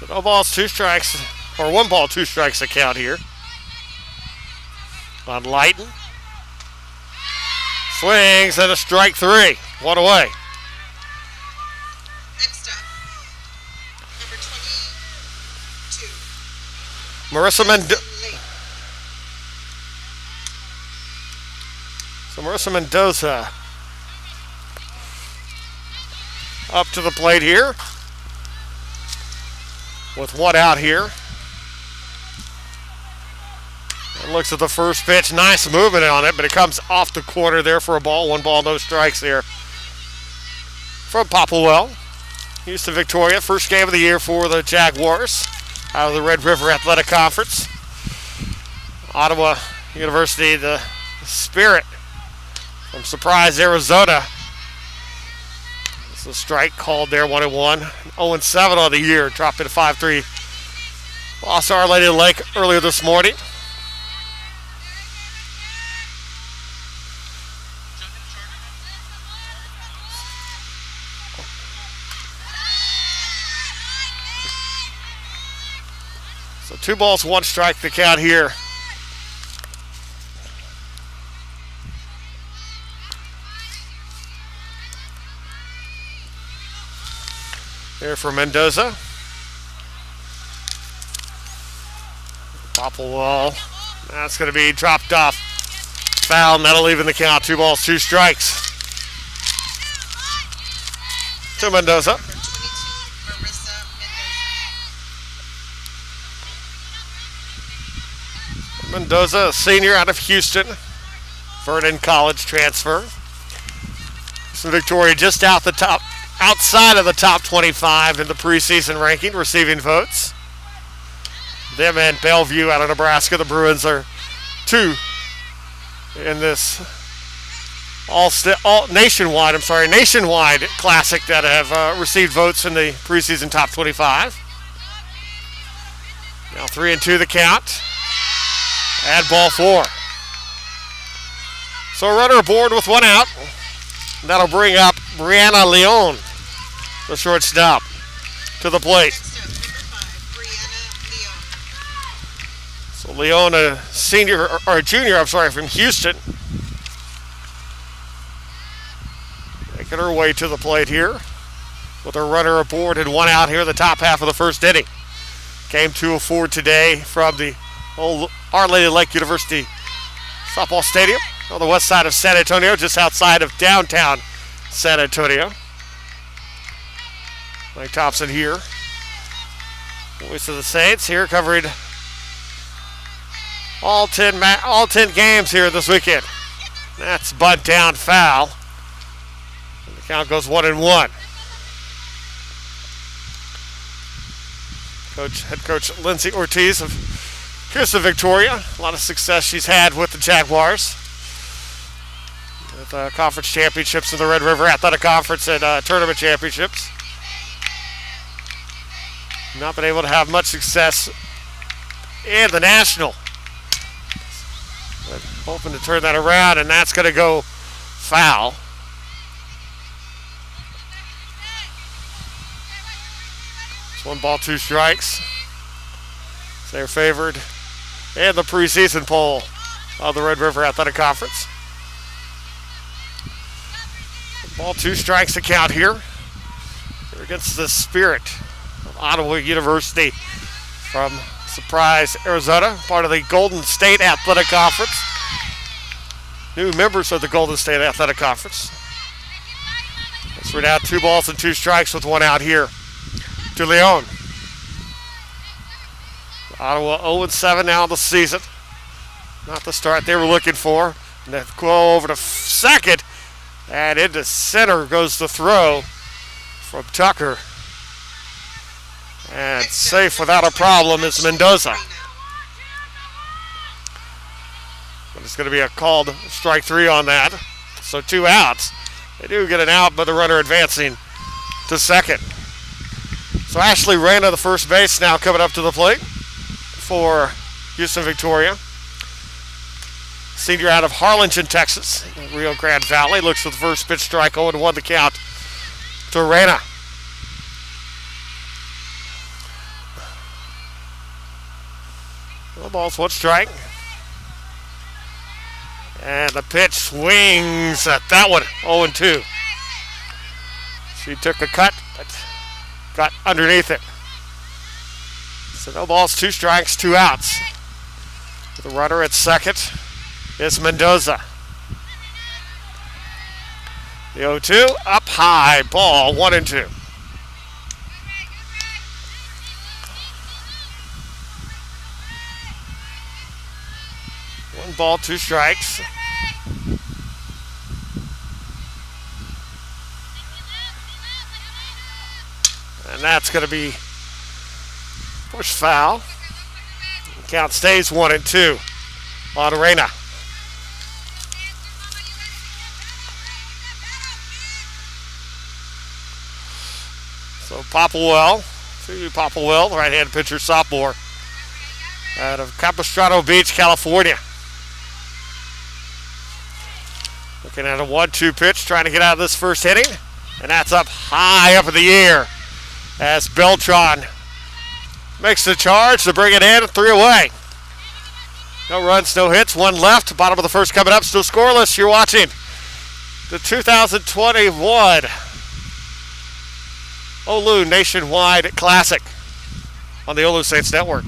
No balls, 2 strikes, or 1 ball, 2 strikes the count here. On Lighton. Swings and a strike 3. 1 away. Next up, number 22. Marissa Mendoza up to the plate here with 1 out here. And looks at the first pitch. Nice movement on it, but it comes off the corner there for a ball. 1 ball, no strikes there from Popplewell. Houston Victoria, first game of the year for the Jaguars out of the Red River Athletic Conference. Ottawa University, the Spirit from Surprise, Arizona. It's a strike called there, 1-1. 0-7 on the year, dropped to 5-3. Lost Our Lady of the Lake earlier this morning. So 2 balls, 1 strike the count here. Here for Mendoza. Popplewell. That's going to be dropped off. Foul, and that'll even the count. 2 balls, 2 strikes. To Mendoza. Mendoza, a senior out of Houston. Vernon College transfer. Houston Victoria just outside of the top 25 in the preseason ranking, receiving votes. Them and Bellevue out of Nebraska. The Bruins are 2 in this nationwide classic that have received votes in the preseason top 25. Now 3-2 the count. And ball 4. So a runner aboard with 1 out. That'll bring up Brianna Leon, the shortstop, to the plate. So Leon, a junior from Houston. Making her way to the plate here with a runner aboard and 1 out here in the top half of the first inning. Game 2 of 4 today from the Our Lady of Lake University softball stadium on the west side of San Antonio, just outside of downtown San Antonio. Mike Thompson here. Voice of the Saints here, covering all 10 games here this weekend. That's bunt down, foul. And the count goes 1-1. Head coach Lindsay Ortiz of Houston Victoria. A lot of success she's had with the Jaguars. With conference championships in the Red River Athletic Conference and tournament championships. Not been able to have much success in the national. But hoping to turn that around, and that's going to go foul. It's 1 ball, 2 strikes. They're favored in the preseason poll of the Red River Athletic Conference. 1 ball, 2 strikes to count here. They're against the Spirit of Ottawa University from Surprise, Arizona, part of the Golden State Athletic Conference. New members of the Golden State Athletic Conference. So we're now 2 balls and 2 strikes with 1 out here to Leon. Ottawa 0-7 now in the season. Not the start they were looking for. And they go over to second. And into center goes the throw from Tucker. And safe without a problem is Mendoza. But it's going to be a called strike 3 on that. So 2 outs. They do get an out, but the runner advancing to second. So Ashley Reyna, the first base, now coming up to the plate for Houston Victoria. Senior out of Harlingen, Texas, Rio Grande Valley. Looks for the first pitch strike, 0-1 the count to Reyna. No balls, one strike. And the pitch swings at that one, 0-2. She took a cut, but got underneath it. So no balls, two strikes, two outs. The runner at second is Mendoza. The 0-2, up high, ball, 1-2. One ball, two strikes. And that's going to be pushed foul. The count stays 1-2 on Arena. So Popplewell, right-hand pitcher, sophomore, out of Capistrano Beach, California. Looking at a 1-2 pitch, trying to get out of this first inning. And that's up high up in the air as Beltran makes the charge to bring it in, 3 away. No runs, no hits, one left. Bottom of the first coming up, still scoreless. You're watching the 2021 OLLU Nationwide Classic on the OLLU Saints Network.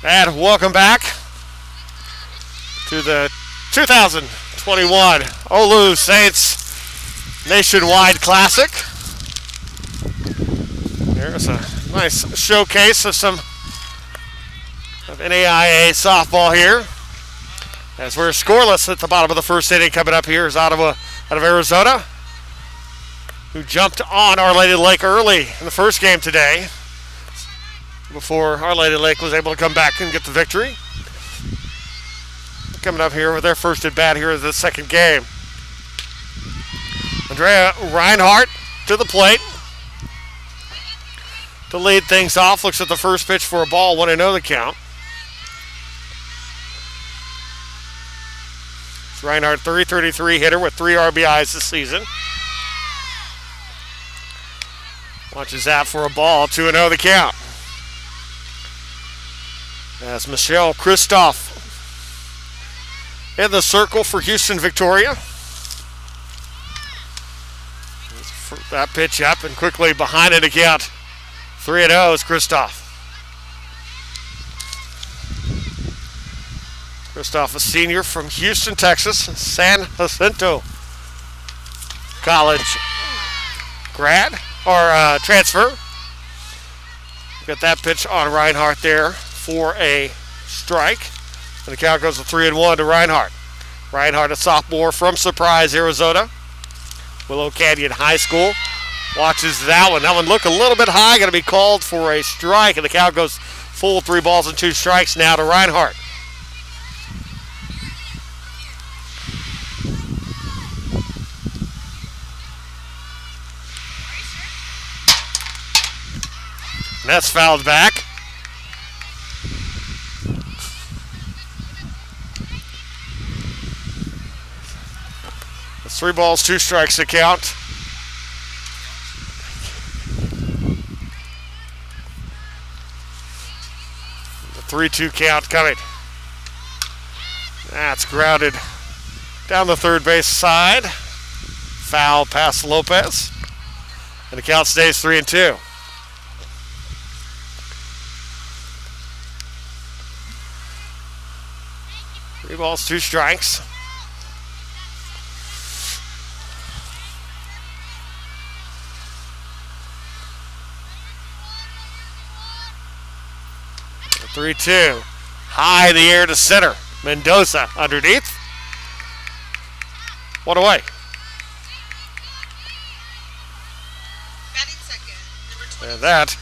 And welcome back to the 2021 OLLU Saints Nationwide Classic. There's a nice showcase of some of NAIA softball here. As we're scoreless at the bottom of the first inning. Coming up here is Ottawa out of Arizona, who jumped on Our Lady Lake early in the first game today, before Our Lady Lake was able to come back and get the victory. Coming up here with their first at bat here in the second game. Andrea Reinhardt to the plate to lead things off. Looks at the first pitch for a ball, 1-0 the count. Reinhardt, 333 hitter with 3 RBIs this season. Watches that for a ball, 2-0 the count. As Michelle Kristoff in the circle for Houston Victoria. That pitch up and quickly behind it again. 3-0 is Kristoff. Kristoff, a senior from Houston, Texas, San Jacinto College grad or transfer. Got that pitch on Reinhardt there for a strike. And the count goes to 3-1 to Reinhardt. Reinhardt, a sophomore from Surprise, Arizona. Willow Canyon High School. Watches that one. That one looked a little bit high. Going to be called for a strike. And the count goes full 3 balls and 2 strikes now to Reinhardt. And that's fouled back. It's 3 balls, 2 strikes to count. 3-2 count coming. That's grounded down the third base side. Foul past Lopez. And the count stays 3-2. Three balls, two strikes. The 3-2. High in the air to center. Mendoza underneath. One away. Batting second, number 20. And that.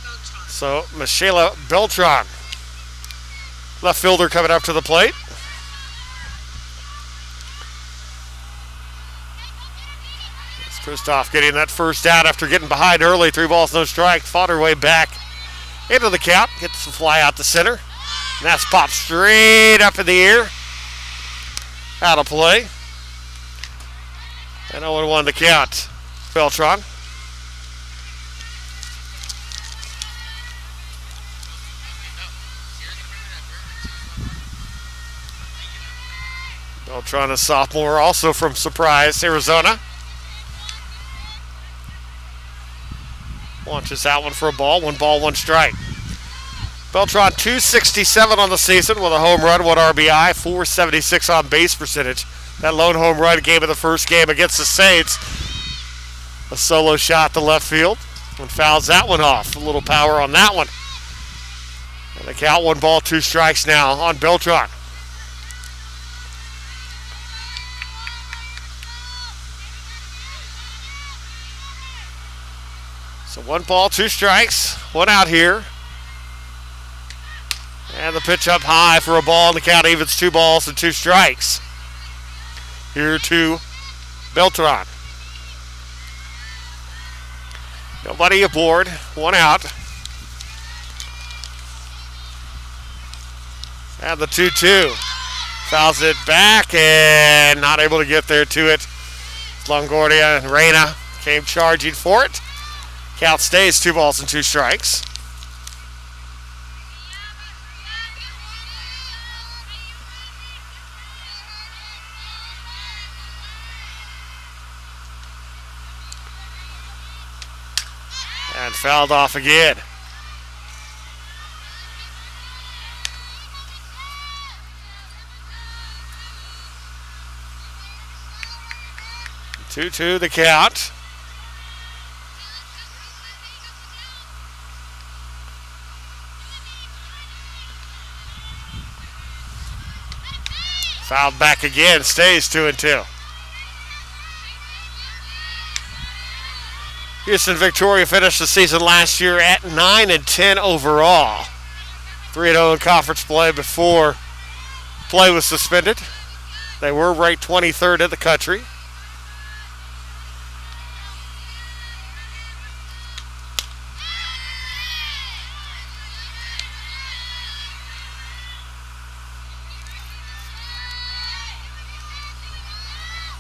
Beltran. So, Michela Beltran. Left fielder coming up to the plate. It's Kristoff getting that first out after getting behind early. 3 balls, no strike. Fought her way back into the count. Gets the fly out to center. And that's popped straight up in the air. Out of play. And 0-1 the count. Beltran. Beltran, a sophomore, also from Surprise, Arizona. Launches that one for a ball. 1 ball, 1 strike. Beltran, 267 on the season with a home run, 1 RBI, 476 on base percentage. That lone home run came in the first game against the Saints. A solo shot to left field and fouls that one off. A little power on that one. And the count, 1 ball, 2 strikes now on Beltran. So 1 ball, 2 strikes, 1 out here. And the pitch up high for a ball, and the count evens 2 balls and 2 strikes. Here to Beltran. Nobody aboard, 1 out. And the 2-2. Fouls it back and not able to get there to it. Longoria and Reyna came charging for it. Count stays 2 balls and 2 strikes. And fouled off again. Two the count. Fouled back again, stays 2-2. Houston Victoria finished the season last year at 9-10 overall. 3-0 in conference play before play was suspended. They were ranked 23rd in the country.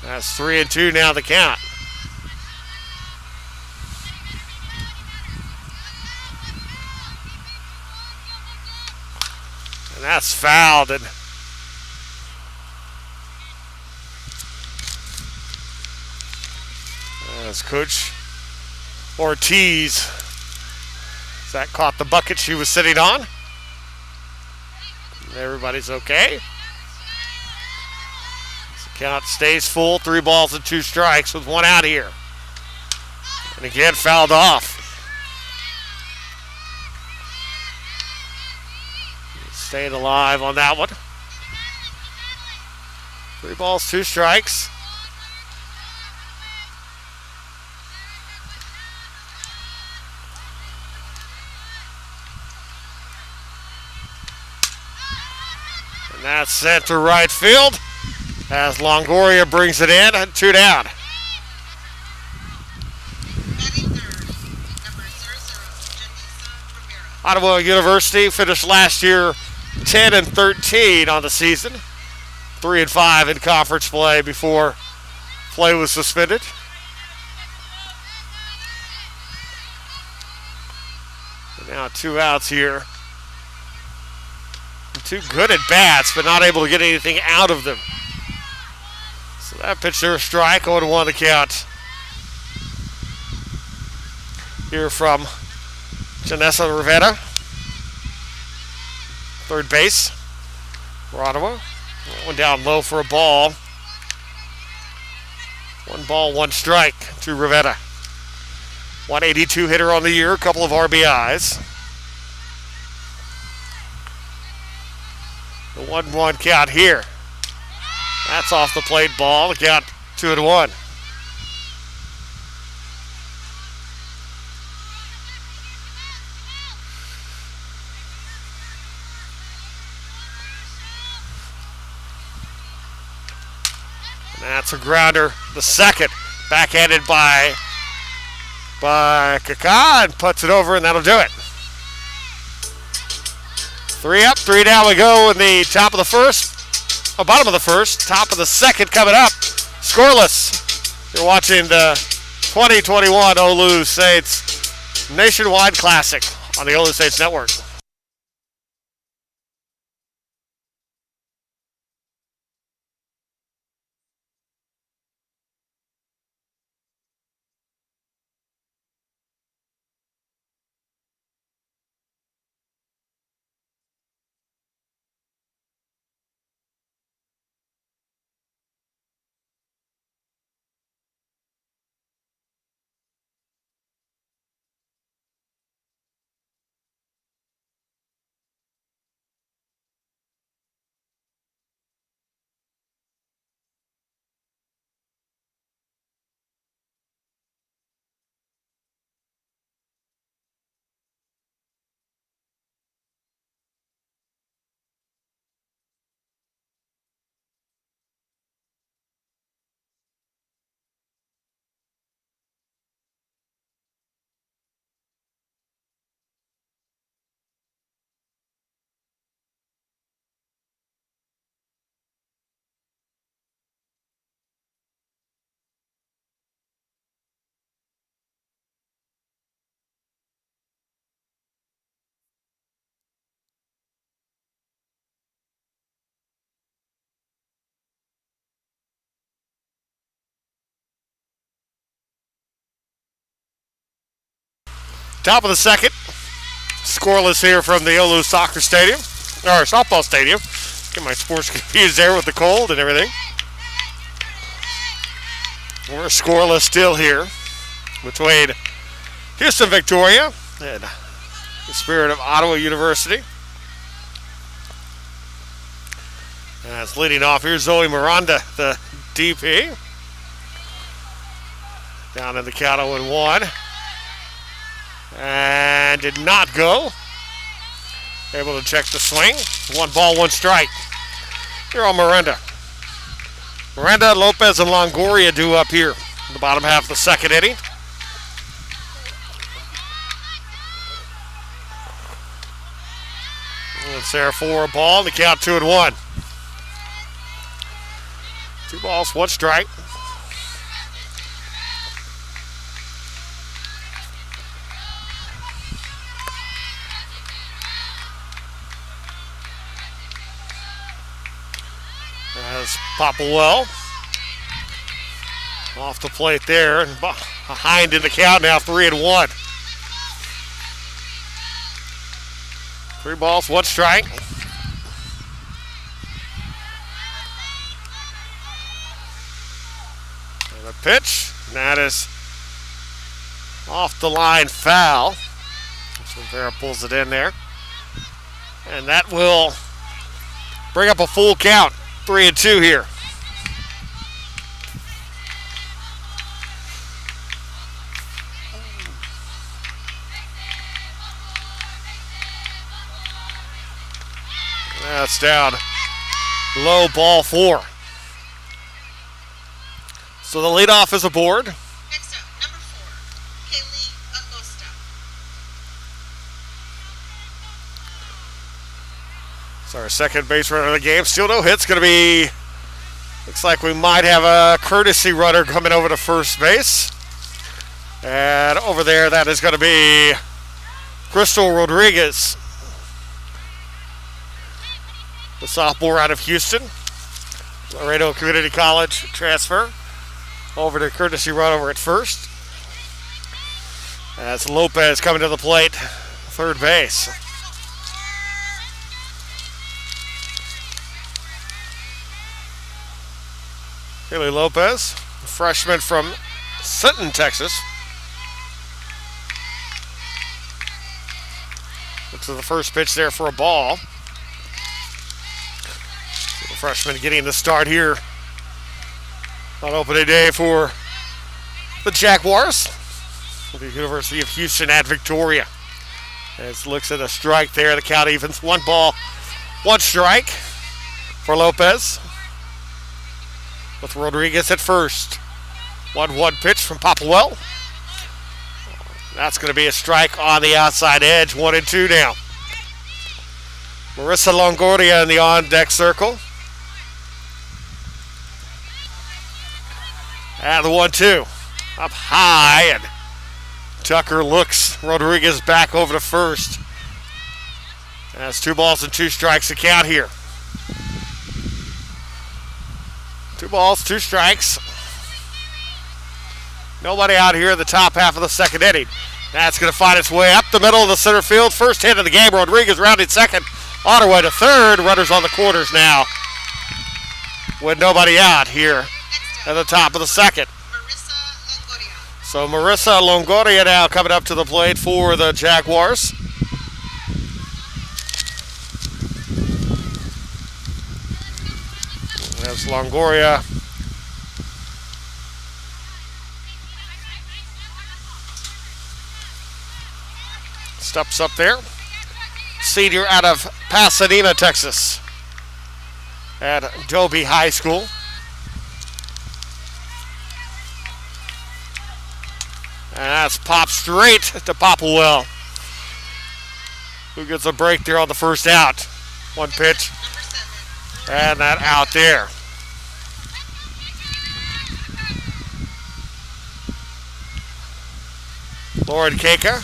That's 3-2 now the count. And that's fouled. And as Coach Ortiz, that caught the bucket she was sitting on. Everybody's okay. Count stays full, 3 balls and 2 strikes with 1 out here. And again, fouled off. Staying alive on that one. 3 balls, 2 strikes. And that's sent to right field. As Longoria brings it in, 2 down. Ottawa University finished last year 10-13 on the season. 3-5 in conference play before play was suspended. And now 2 outs here Too good at bats, but not able to get anything out of them. So that pitch there, a strike, 0-1 the count. Here from Janessa Rivera. Third base for Ottawa. One down low for a ball. 1 ball, 1 strike to Rivera. 182 hitter on the year, a couple of RBIs. The 1-1 count here. That's off the plate ball. The count 2-1. And that's a grounder. The second, backhanded by Kaká, and puts it over, and that'll do it. 3 up, 3 down we go in the top of the first, bottom of the first, top of the second coming up. Scoreless. You're watching the 2021 OLLU Saints Nationwide Classic on the OLLU Saints Network. Top of the second. Scoreless here from the OLLU soccer stadium, or softball stadium. Get my sports confused there with the cold and everything. We're scoreless still here between Houston Victoria and the Spirit of Ottawa University. As leading off here, Zoe Miranda, the DP. Down in the count 0-1. And did not go. Able to check the swing. 1 ball, 1 strike. Here on Miranda. Miranda, Lopez, and Longoria due up here in the bottom half of the second inning. It's there for a ball. The count 2-1. 2 balls, 1 strike. As Popplewell off the plate there and behind in the count now, 3-1. 3 balls, 1 strike. And a pitch, and that is off the line foul. So Vera pulls it in there. And that will bring up a full count. 3-2 here. That's down low, ball 4. So the leadoff is aboard. Next up, number 4, Kaylee Acosta. It's our second base runner of the game. Still no hits. Going to be, looks like we might have a courtesy runner coming over to first base. And over there, that is going to be Crystal Rodriguez. the sophomore out of Houston. Laredo Community College transfer. Over to courtesy run over at first. As Lopez coming to the plate, third base. Haley Lopez, a freshman from Sinton, Texas. Looks at the first pitch there for a ball. So the freshman getting the start here on opening day for the Jaguars. The University of Houston at Victoria. As looks at a strike there, the count evens. 1 ball, 1 strike for Lopez. With Rodriguez at first. 1-1 pitch from Popplewell. That's going to be a strike on the outside edge. 1-2 now. Marissa Longoria in the on-deck circle. And the 1-2. Up high, and Tucker looks Rodriguez back over to first. That's 2 balls and 2 strikes to count here. 2 balls, 2 strikes. Nobody out here in the top half of the second inning. That's going to find its way up the middle of the center field. First hit of the game. Rodriguez rounded second. On her way to third. Runners on the corners now. With nobody out here at the top of the second. So Marissa Longoria now coming up to the plate for the Jaguars. That's Longoria. Steps up there. Senior out of Pasadena, Texas. At Dobie High School. And that's popped straight to Popplewell, who gets a break there on the first out. 1 pitch. And that out there. Lauren Keka,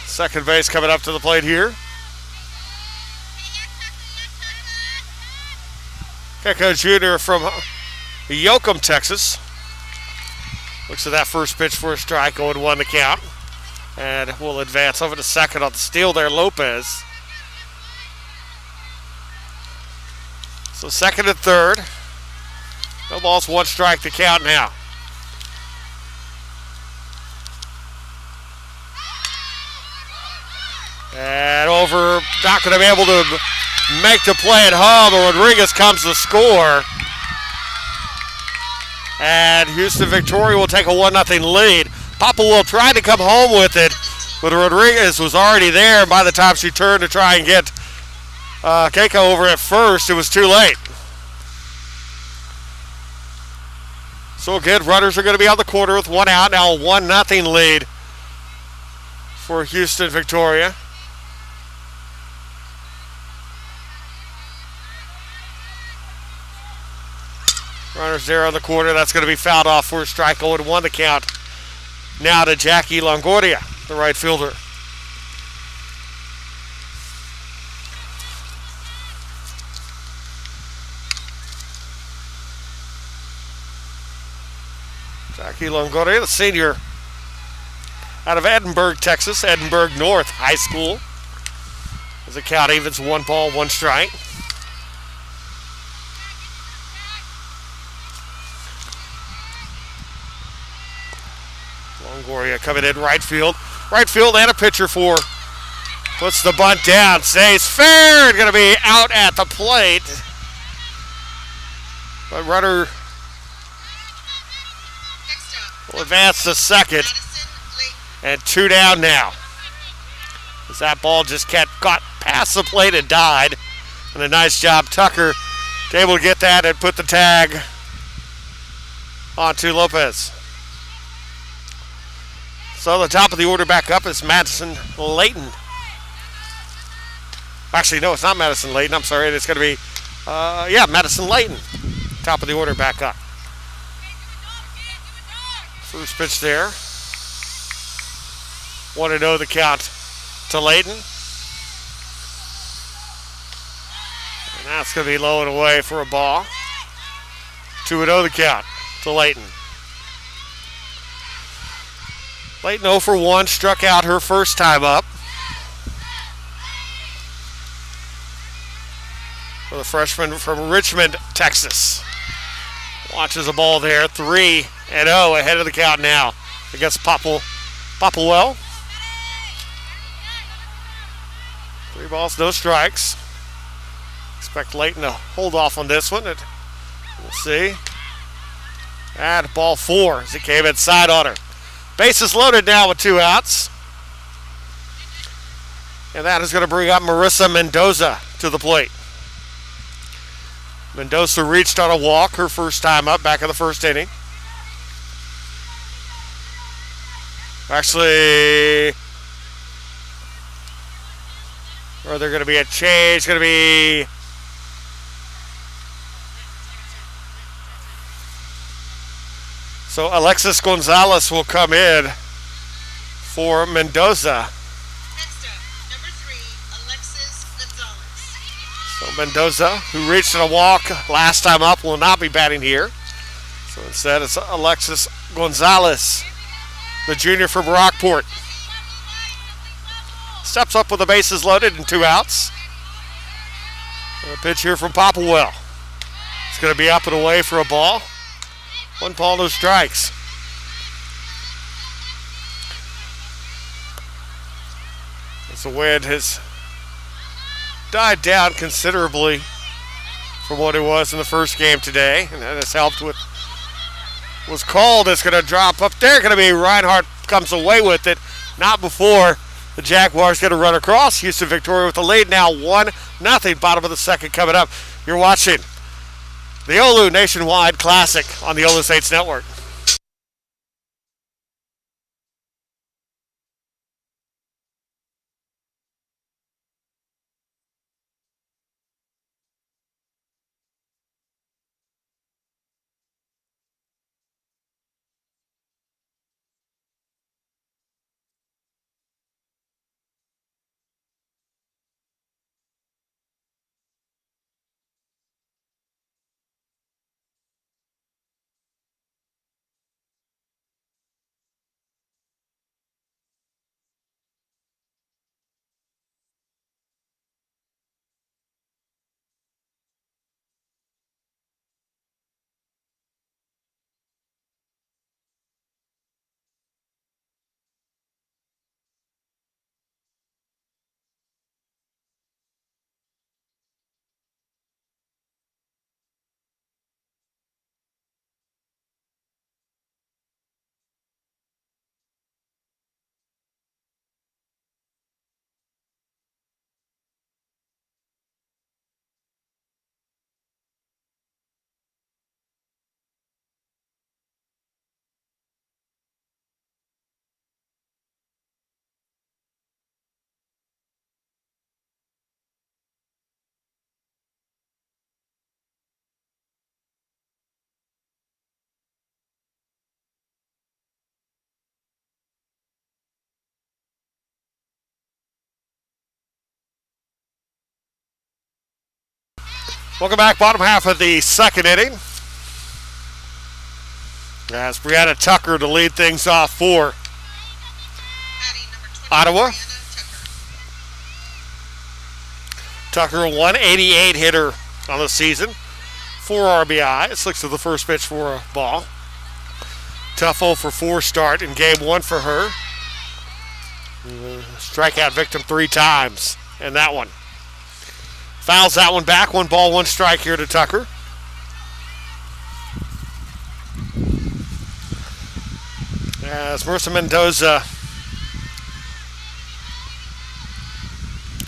second base, coming up to the plate here. Keka Jr. from Yoakum, Texas. Looks at that first pitch for a strike, 0-1 the count. And we'll advance over to second on the steal there, Lopez. So second and third. No balls, 1 strike to count now. And over, not going to be able to make the play at home, but Rodriguez comes to score. And Houston Victoria will take a 1-0 lead. Popplewell tried to come home with it, but Rodriguez was already there. By the time she turned to try and get Keiko over at first, it was too late. So good, runners are going to be on the corner with 1 out. Now a 1-0 lead for Houston Victoria. Runners there on the corner. That's going to be fouled off for a strike. 0-1 the count. Now to Jackie Longoria, the right fielder. Jackie Longoria, the senior out of Edinburgh, Texas. Edinburgh North High School. As the count evens, 1 ball, 1 strike. Longoria coming in right field. Right field and a pitcher for. Puts the bunt down. Stays fair. Going to be out at the plate. But runner will advance to second. And 2 down now. As that ball just got past the plate and died. And a nice job, Tucker, able to get that and put the tag onto Lopez. So the top of the order back up is Madison Layton. Actually, no, it's not Madison Layton. I'm sorry. It's going to be, Madison Layton. Top of the order back up. First pitch there. 1-0 the count to Layton. That's going to be low and away for a ball. 2-0 the count to Layton. Layton 0 for 1, struck out her first time up. For the freshman from Richmond, Texas. Watches a ball there, 3-0 ahead of the count now against Popplewell. 3 balls, no strikes. Expect Layton to hold off on this one. We'll see. And ball 4 as it came inside on her. Bases loaded now with 2 outs. And that is going to bring up Marissa Mendoza to the plate. Mendoza reached on a walk her first time up back in the first inning. Actually, or there going to be a change. Going to be so Alexis Gonzalez will come in for Mendoza. Next up, number 3, Alexis Gonzalez. So Mendoza, who reached on a walk last time up, will not be batting here. So instead, it's Alexis Gonzalez, the junior from Rockport. Steps up with the bases loaded and 2 outs. And a pitch here from Popplewell. It's going to be up and away for a ball. 1 ball, no strikes. As the wind has died down considerably from what it was in the first game today, and that has helped with was called. It's going to drop up there. Going to be Reinhardt comes away with it. Not before the Jaguars get a run across. Houston Victoria with the lead now 1-0. Bottom of the second coming up. You're watching the OLLU Nationwide Classic on the OLLU Saints Network. Welcome back, bottom half of the second inning. As Brianna Tucker to lead things off for Ottawa. Tucker, 188 hitter on the season, 4 RBIs. Looks to the first pitch for a ball. Tough 0 for 4 start in game 1 for her. Strikeout victim 3 times in that one. Fouls that one back. 1 ball, 1 strike here to Tucker. As Marissa Mendoza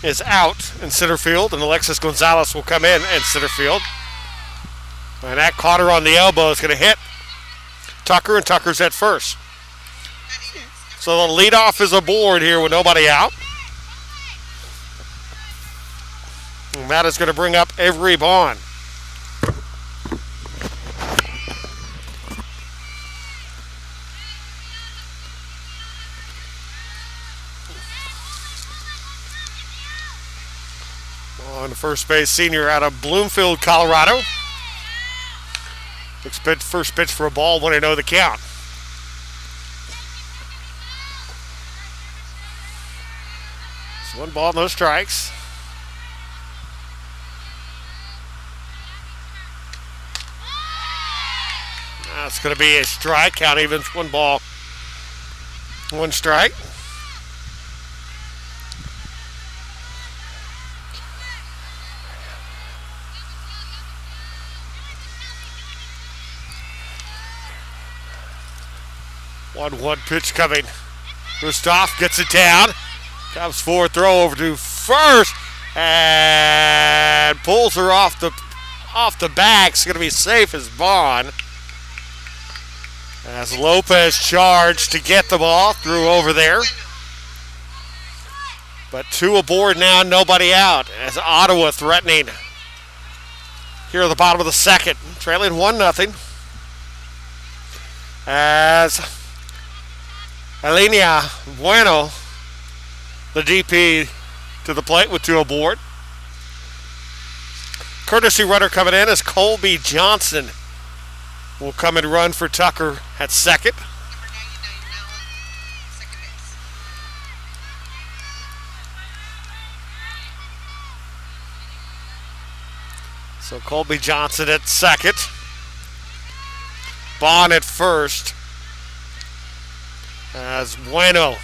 is out in center field, and Alexis Gonzalez will come in center field. And that caught her on the elbow. Is going to hit Tucker, and Tucker's at first. So the leadoff is aboard here with nobody out. And that is going to bring up Avery Bond. On the first base senior out of Bloomfield, Colorado. First pitch for a ball, 1-0 the count. It's 1 ball, no strikes. That's going to be a strike. Count evens, 1 ball, 1 strike. One pitch coming. Rustov gets it down. Comes forward, throw over to first, and pulls her off the back. It's going to be safe as Vaughn. As Lopez charged to get the ball, threw over there. But 2 aboard now, nobody out. As Ottawa threatening here at the bottom of the second, trailing 1-0. As Elenia Bueno, the DP, to the plate with 2 aboard. Courtesy runner coming in as Colby Johnson will come and run for Tucker at second. Number 99 now, second base. So Colby Johnson at second. Bond at first. As Bueno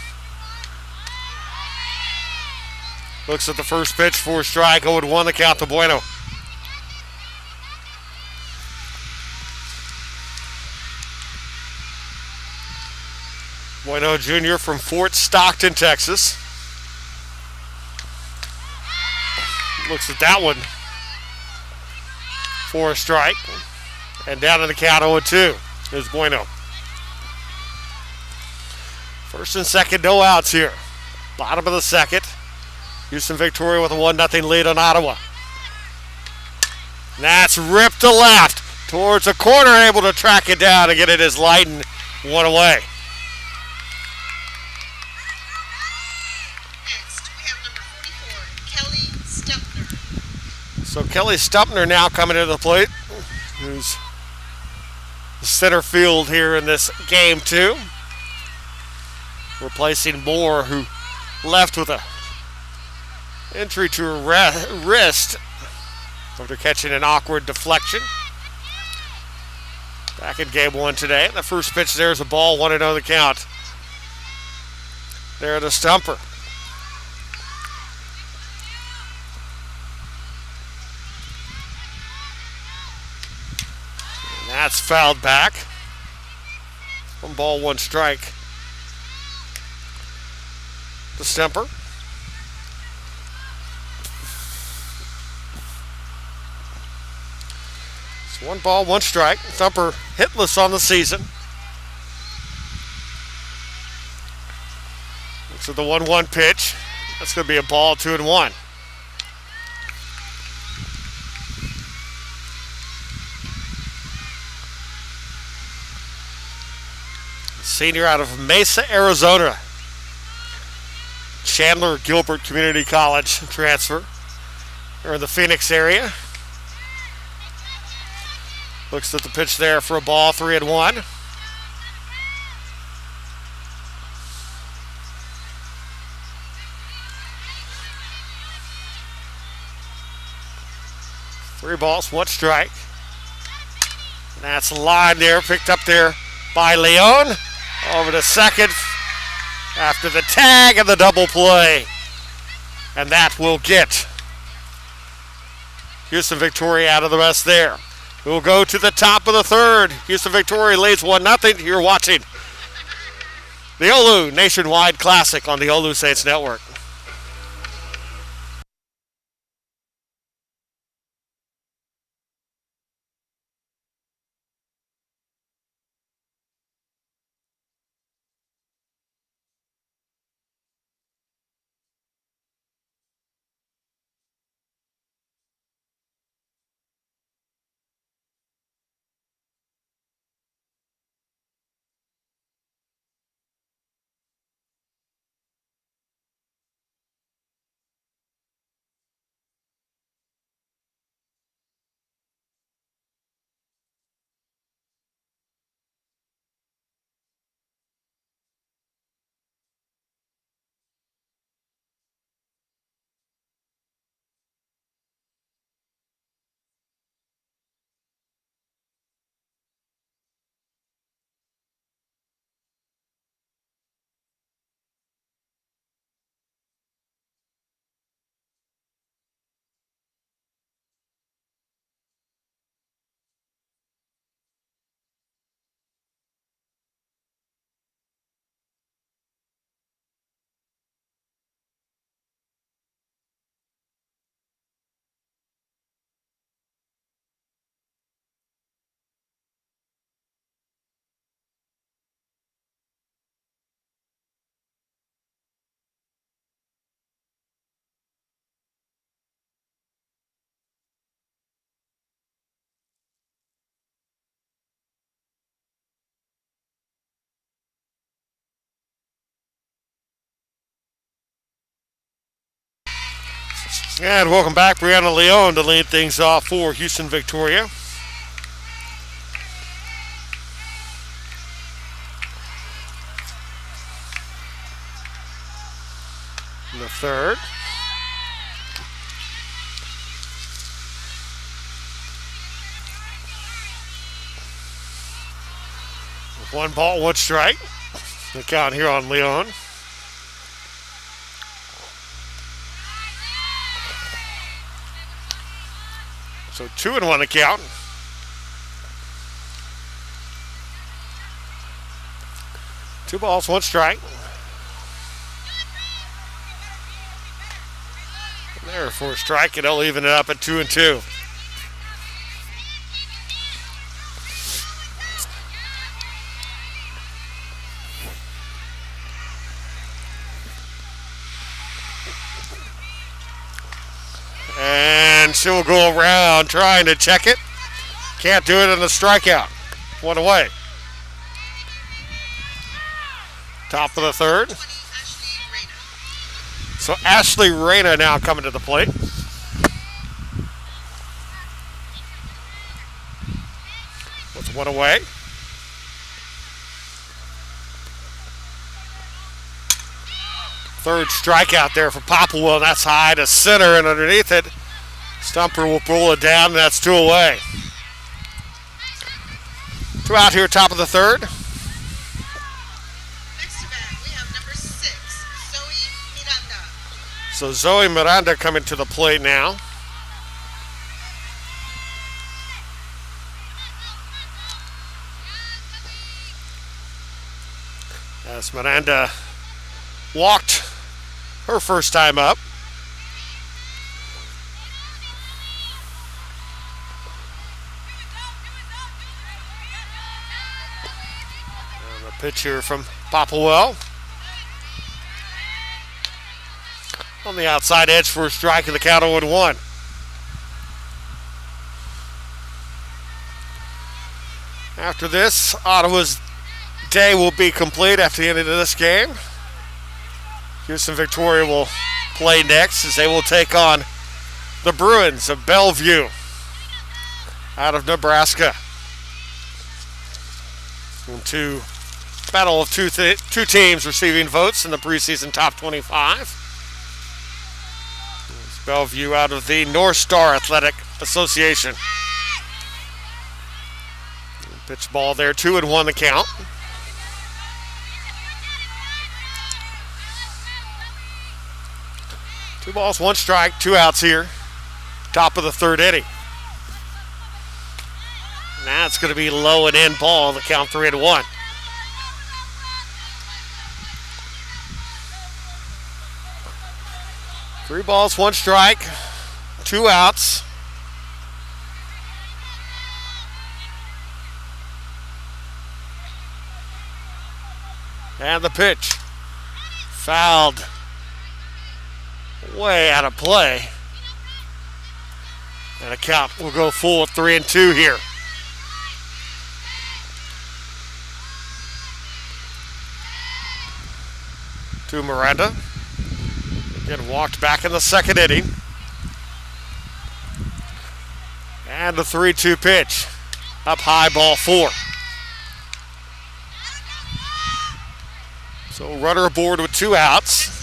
looks at the first pitch for a strike. 0-1 the count to Bueno. Bueno Jr. from Fort Stockton, Texas. Looks at that one for a strike. And down in the count 0-2 is Bueno. First and second, no outs here. Bottom of the second. Houston Victoria with a 1-0 lead on Ottawa. And that's ripped to left towards the corner, able to track it down and get it as Leighton 1 away. Next, we have number 44, Kelly Stumpner. So Kelly Stumpner now coming to the plate, who's the center field here in this game too. Replacing Moore, who left with a injury to her wrist after catching an awkward deflection. Back in game 1 today. The first pitch there is a ball, 1-0 the count. There to Stumper. And that's fouled back. 1 ball, 1 strike. The Stumper. It's 1 ball, 1 strike. Stumper hitless on the season. Looks at the 1-1 pitch. That's going to be a ball, 2-1. Senior out of Mesa, Arizona. Chandler Gilbert Community College transfer. They're in the Phoenix area. Looks at the pitch there for a ball, 3-1. Three balls, 1 strike. And that's a line there, picked up there by Leon. Over to second after the tag and the double play. And that will get Houston Victoria out of the mess there. We'll go to the top of the third. Houston Victoria leads 1-0. You're watching the OLLU Nationwide Classic on the OLLU Saints Network. And welcome back, Brianna Leone to lead things off for Houston Victoria. In the third. With 1 ball, 1 strike. The count here on Leone. So 2-1 the count. Two balls, 1 strike. And there for a strike, and they'll even it up at 2-2. And she'll go around trying to check it. Can't do it in the strikeout. 1 away. Top of the third. So Ashley Reyna now coming to the plate. With 1 away. Third strikeout there for Popplewell. That's high to center, and underneath it, Stumper will pull it down, and that's 2 away. 2 out here, top of the third. Next to bat, we have number 6, Zoe Miranda. So Zoe Miranda coming to the plate now. As Miranda walked her first time up. And a pitch here from Popplewell. On the outside edge for a strike, and the count 0-1. After this, Ottawa's day will be complete after the end of this game. Houston Victoria will play next as they will take on the Bruins of Bellevue out of Nebraska. Into battle of two teams receiving votes in the preseason top 25. It's Bellevue out of the North Star Athletic Association. Pitch ball there, 2-1 the count. Two balls, 1 strike, 2 outs here. Top of the third inning. Now it's going to be low and in ball. The count 3-1. Three balls, 1 strike, 2 outs. And the pitch. Fouled. Way out of play. And a count will go full at 3-2 here. To Miranda. Again, walked back in the second inning. And the 3-2 pitch. Up high, ball 4. So runner aboard with 2 outs.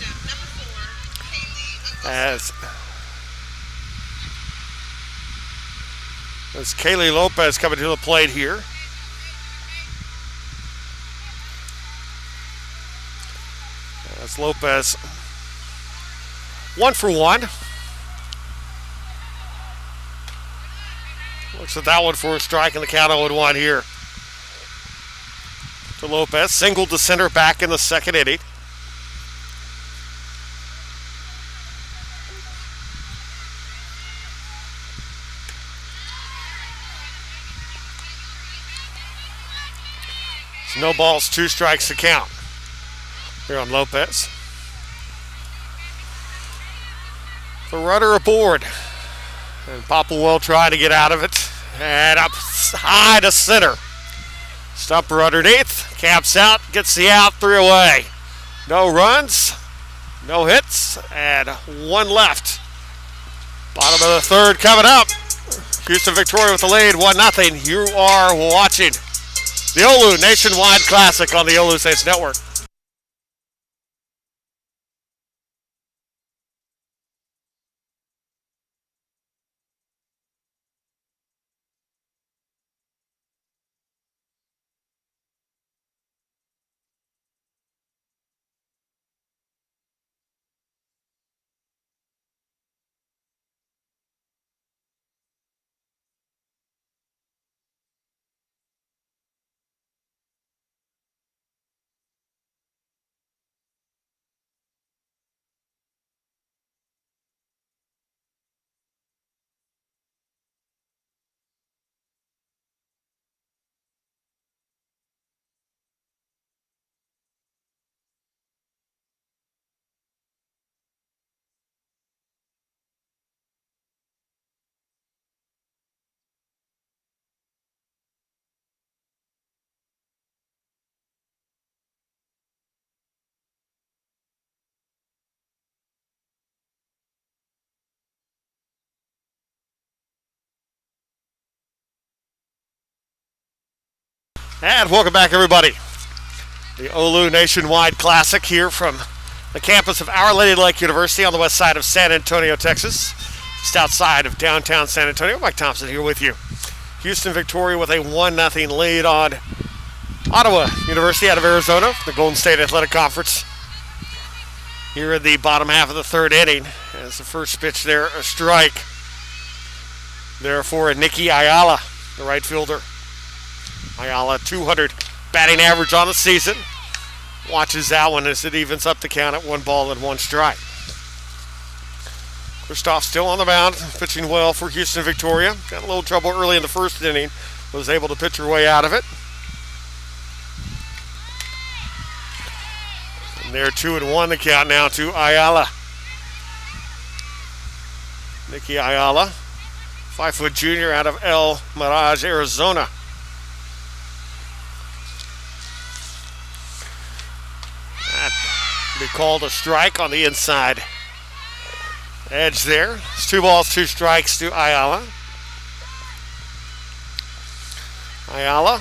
As Kaylee Lopez coming to the plate here. As Lopez 1 for 1. Looks at that one for a strike, and the count 0-1 here. To Lopez, singled to center back in the second inning. No balls, 2 strikes to count here on Lopez. The runner aboard. And Popplewell trying to get out of it. And up high to center. Stumper underneath. Camps out. Gets the out. 3 away. No runs. No hits. And 1 left Bottom of the third coming up. Houston Victoria with the lead, 1-0. You are watching the OLLU Nationwide Classic on the OLLU Saints Network. And welcome back, everybody. The OLLU Nationwide Classic here from the campus of Our Lady Lake University on the west side of San Antonio, Texas, just outside of downtown San Antonio. Mike Thompson here with you. Houston Victoria with a 1-0 lead on Ottawa University out of Arizona, the Golden State Athletic Conference. Here in the bottom half of the third inning, as the first pitch there, a strike there for Nikki Ayala, the right fielder. Ayala, 200 batting average on the season. Watches that one as it evens up the count at 1-1 strike. Kristoff still on the mound, pitching well for Houston Victoria. Got a little trouble early in the first inning, was able to pitch her way out of it. And they're 2-1 the count now to Ayala. Nikki Ayala, 5-foot junior out of El Mirage, Arizona. That be called a strike on the inside edge there. It's 2 balls, 2 strikes to Ayala. Ayala,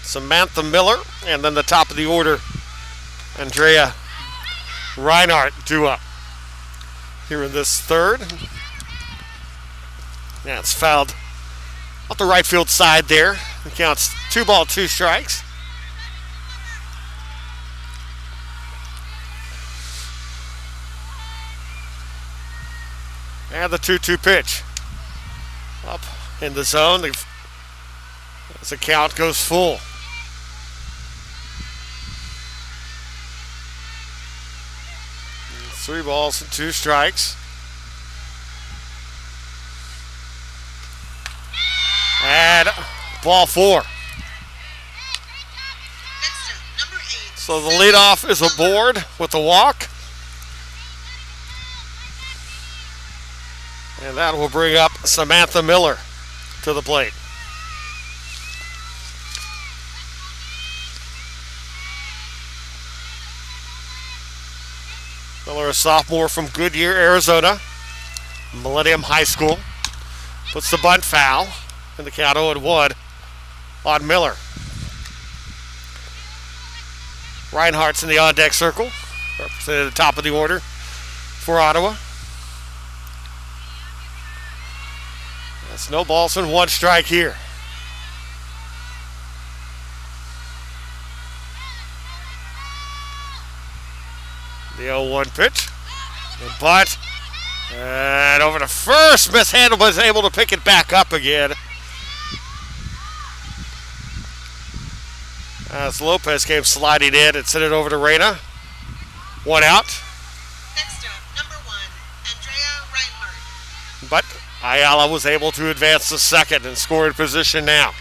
Samantha Miller, and then the top of the order, Andrea Reinhardt, due up here in this third. Yeah, it's fouled off the right field side there. It counts 2 balls, 2 strikes. And the 2-2 pitch. Up in the zone as the count goes full. And 3 balls and 2 strikes. And ball 4. So the leadoff is aboard with the walk. And that will bring up Samantha Miller to the plate. Miller, a sophomore from Goodyear, Arizona, Millennium High School, puts the bunt foul in the count 0-1 on Miller. Reinhardt's in the on-deck circle, representing the top of the order for Ottawa. That's no balls and 1 strike here. The 0-1 pitch. The bunt. And over to first. Mishandled, but is able to pick it back up again. As Lopez came sliding in and sent it over to Reyna. 1 out. Next up, number 1, Andrea Reinhardt. But Ayala was able to advance to second and score in position now.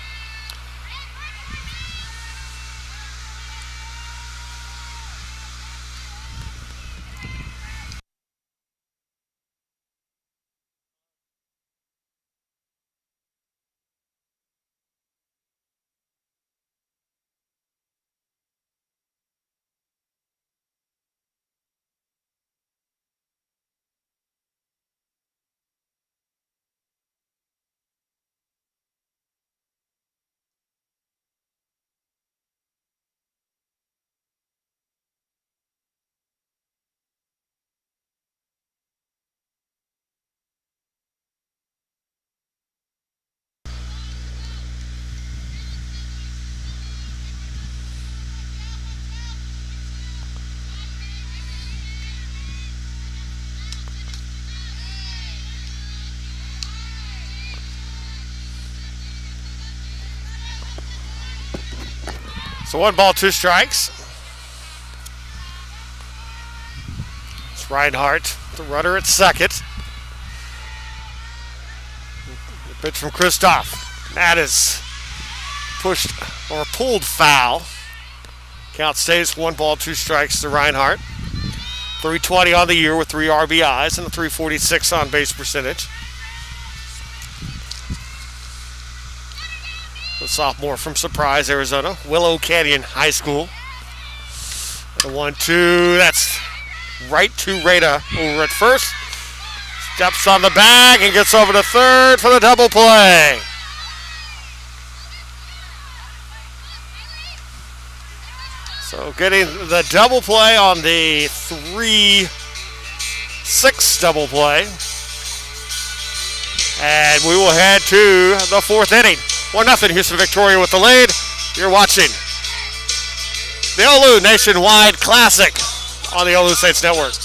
So 1 ball, 2 strikes. It's Reinhardt, the runner at second. The pitch from Kristoff. That is pushed or pulled foul. Count stays 1 ball, 2 strikes to Reinhardt. 320 on the year with 3 RBIs and a 346 on base percentage. The sophomore from Surprise, Arizona, Willow Canyon High School. The 1-2, that's right to Rada over at first. Steps on the bag and gets over to third for the double play. So getting the double play on the 3-6 double play. And we will head to the 4th inning. 1-0 Houston Victoria with the lead. You're watching the OLLU Nationwide Classic on the OLLU Saints Network.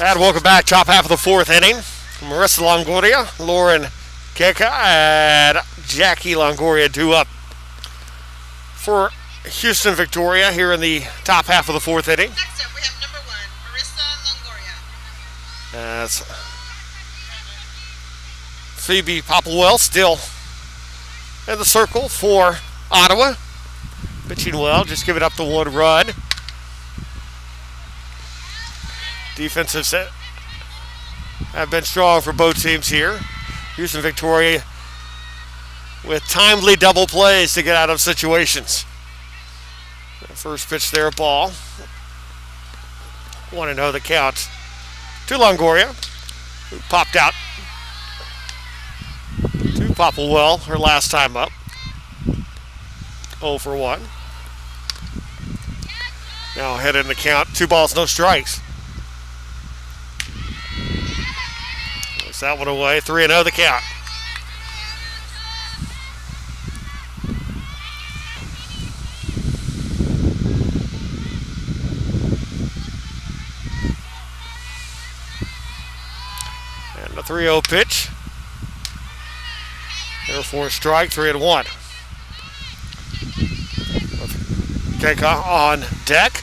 And welcome back, top half of the 4th inning. Marissa Longoria, Lauren Keka, and Jackie Longoria due up for Houston Victoria here in the top half of the 4th inning. Next up, we have number 1, Marissa Longoria. As Phoebe Popplewell still in the circle for Ottawa. Pitching well, just giving up the 1 run. Defensive set have been strong for both teams here. Houston Victoria with timely double plays to get out of situations. The first pitch there, ball. 1-0 the count to Longoria, who popped out to Popplewell her last time up. 0 for 1. Now ahead in the count, 2 balls, no strikes. That one away, 3-0 the count. And the 3-0 pitch. Therefore a strike, 3-1. Keka on deck.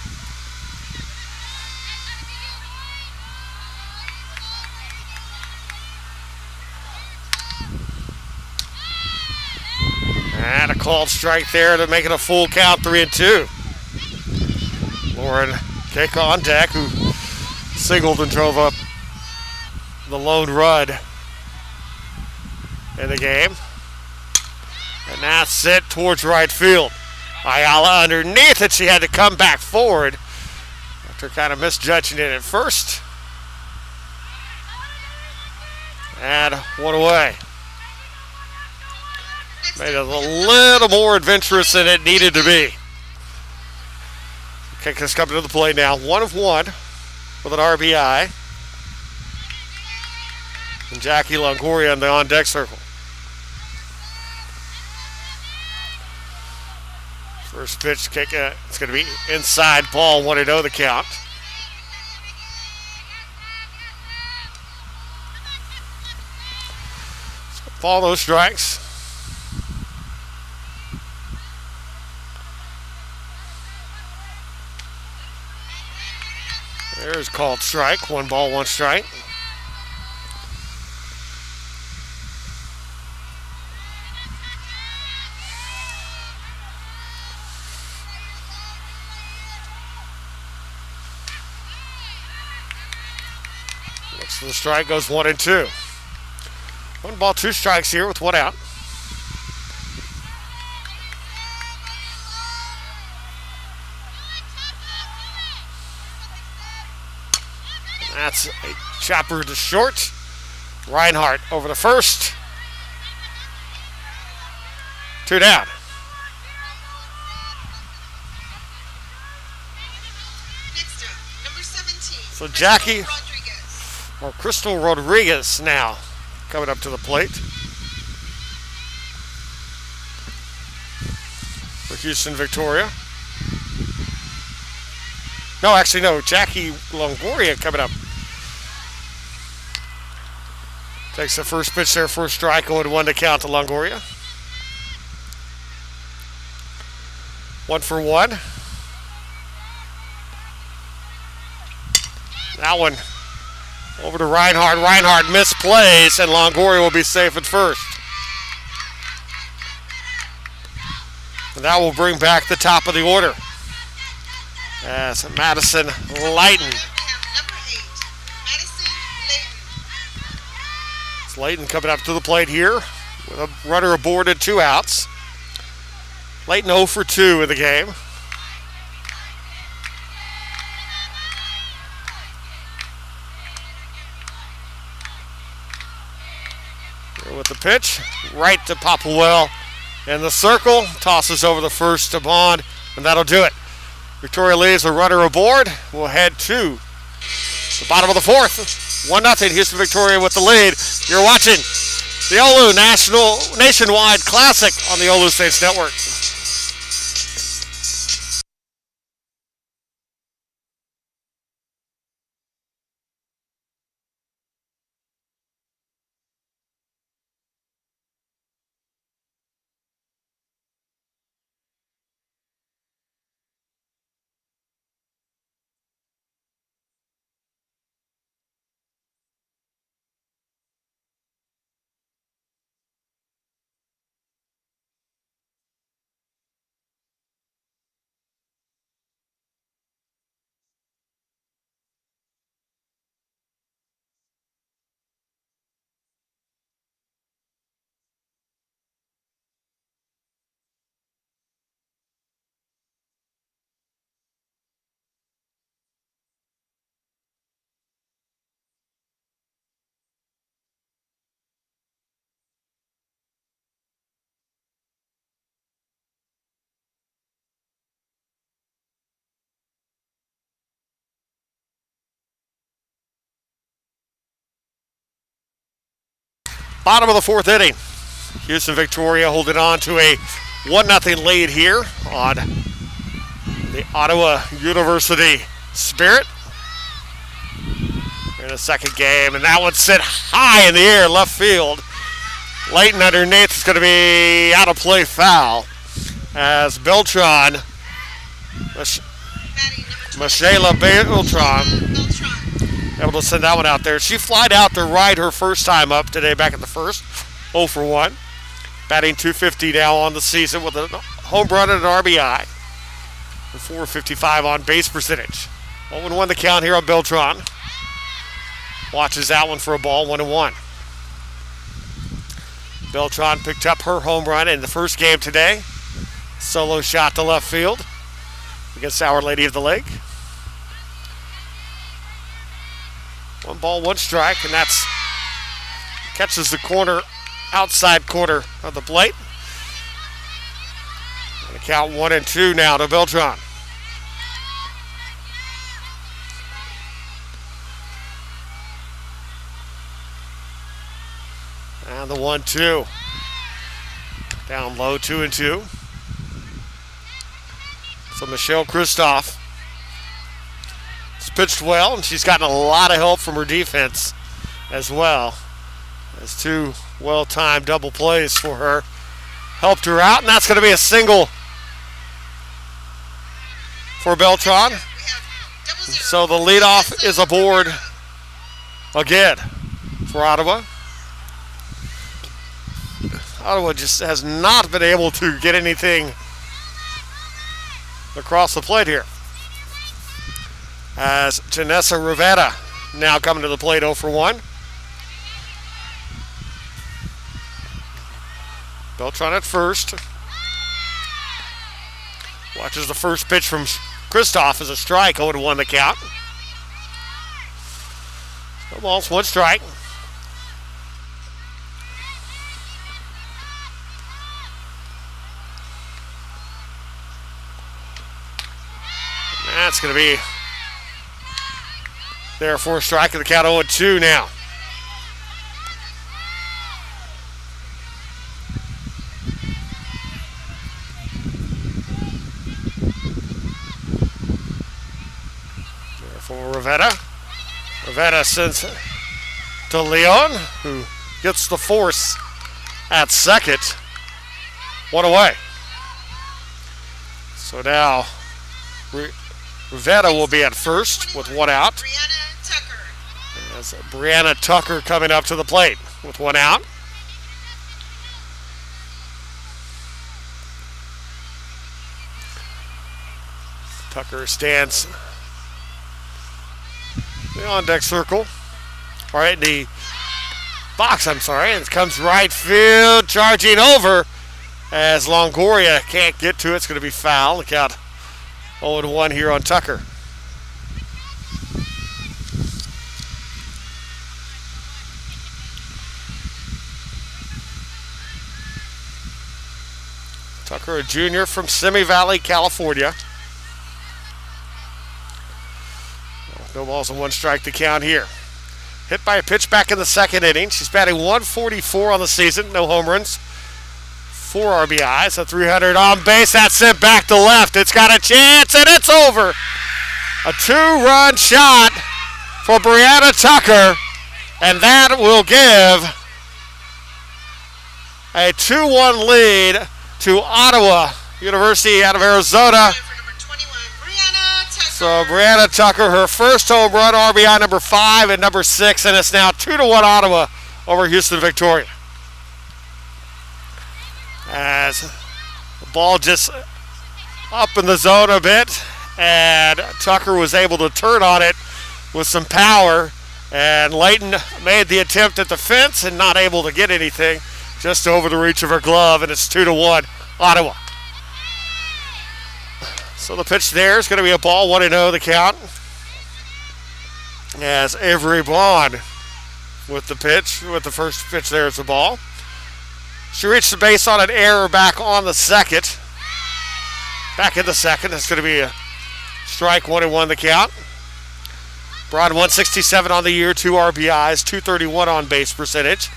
And a called strike there to make it a full count, 3-2. Lauren Keka on deck, who singled and drove up the lone run in the game. And that's it towards right field. Ayala underneath it. She had to come back forward after kind of misjudging it at first. And 1 away. Made it a little more adventurous than it needed to be. Keka's coming to the plate now. 1 of 1 with an RBI. And Jackie Longoria in the on-deck circle. First pitch, Keka, it's going to be inside ball, 1-0 the count. Ball, no strikes. There's called strike. 1 ball, 1 strike. Looks for the strike, goes 1-2. 1 ball, 2 strikes here with 1 out. That's a chopper to short. Reinhardt over the first. 2 down. Next up, number 17. So Jackie Rodriguez. or Crystal Rodriguez now coming up to the plate for Houston Victoria. No, actually, no. Jackie Longoria coming up. Takes the first pitch there for a strike, 0-1 to count to Longoria. 1-for-1. That one over to Reinhardt. Reinhardt misplays, and Longoria will be safe at first. And that will bring back the top of the order. As Madison Layton. Number 8, Madison Layton. It's Layton coming up to the plate here with a runner aboard and 2 outs. Layton 0-for-2 in the game. Here with the pitch, right to Popplewell in the circle, tosses over the first to Bond, and that'll do it. Victoria leaves a runner aboard. We'll head to the bottom of the 4th. 1-0 Houston Victoria with the lead. You're watching the OLLU Nationwide Classic on the OLLU Saints Network. Bottom of the 4th inning. Houston Victoria holding on to a 1-0 lead here on the Ottawa University Spirit. In the second game, and that one set high in the air, left field. Layton underneath is going to be out of play, foul, as Beltran, Michela Beltran, able to send that one out there. She flied out to right her first time up today back at the first. 0-for-1. Batting .250 now on the season with a home run and an RBI. And .455 on base percentage. 0-1 the count here on Beltran. Watches that one for a ball, 1-1. Beltran picked up her home run in the first game today. Solo shot to left field against Our Lady of the Lake. 1 ball, 1 strike, and that's catches the corner, outside corner of the plate. And the count 1-2 now to Beltran. And the 1-2. Down low, 2-2. So Michelle Kristoff has pitched well, and she's gotten a lot of help from her defense as well. As 2 well-timed double plays for her helped her out, and that's going to be a single for Beltran. So the leadoff is aboard again for Ottawa. Ottawa just has not been able to get anything across the plate here. As Janessa Rivera now coming to the plate 0 for 1. Beltran at first. Watches the first pitch from Kristoff as a strike, 0-1 the count. No balls, 1 strike. That's going to be there for a strike at the count 0-2 now. There for Rivetta. Rivetta sends to Leon, who gets the force at second. 1 away. So now Rivetta will be at first with 1 out. Brianna Tucker. As Brianna Tucker coming up to the plate with 1 out. Tucker stands in the on-deck circle. All right, the box, I'm sorry, and it comes right field, charging over as Longoria can't get to it. It's going to be foul. Look out. 0-1 here on Tucker. Tucker, a junior from Simi Valley, California. No balls and 1 strike to count here. Hit by a pitch back in the 2nd inning. She's batting 144 on the season. No home runs. 4 RBIs, a 300 on base. That's sent back to left. It's got a chance, and it's over. A 2-run shot for Brianna Tucker, and that will give a 2-1 lead to Ottawa University out of Arizona. For number 21, Brianna Tucker. So Brianna Tucker, her first home run, RBI number 5 and number 6, and it's now 2-1 Ottawa over Houston Victoria. As the ball just up in the zone a bit, and Tucker was able to turn on it with some power, and Layton made the attempt at the fence and not able to get anything, just over the reach of her glove, and it's 2-1 Ottawa. So the pitch there is going to be a ball, 1-0 the count, as Avery Bond with the pitch, with the first pitch there is the ball. She reached the base on an error back on the 2nd. Back in the 2nd. That's going to be a strike, 1-1 the count. Broad 167 on the year, 2 RBIs, 231 on base percentage.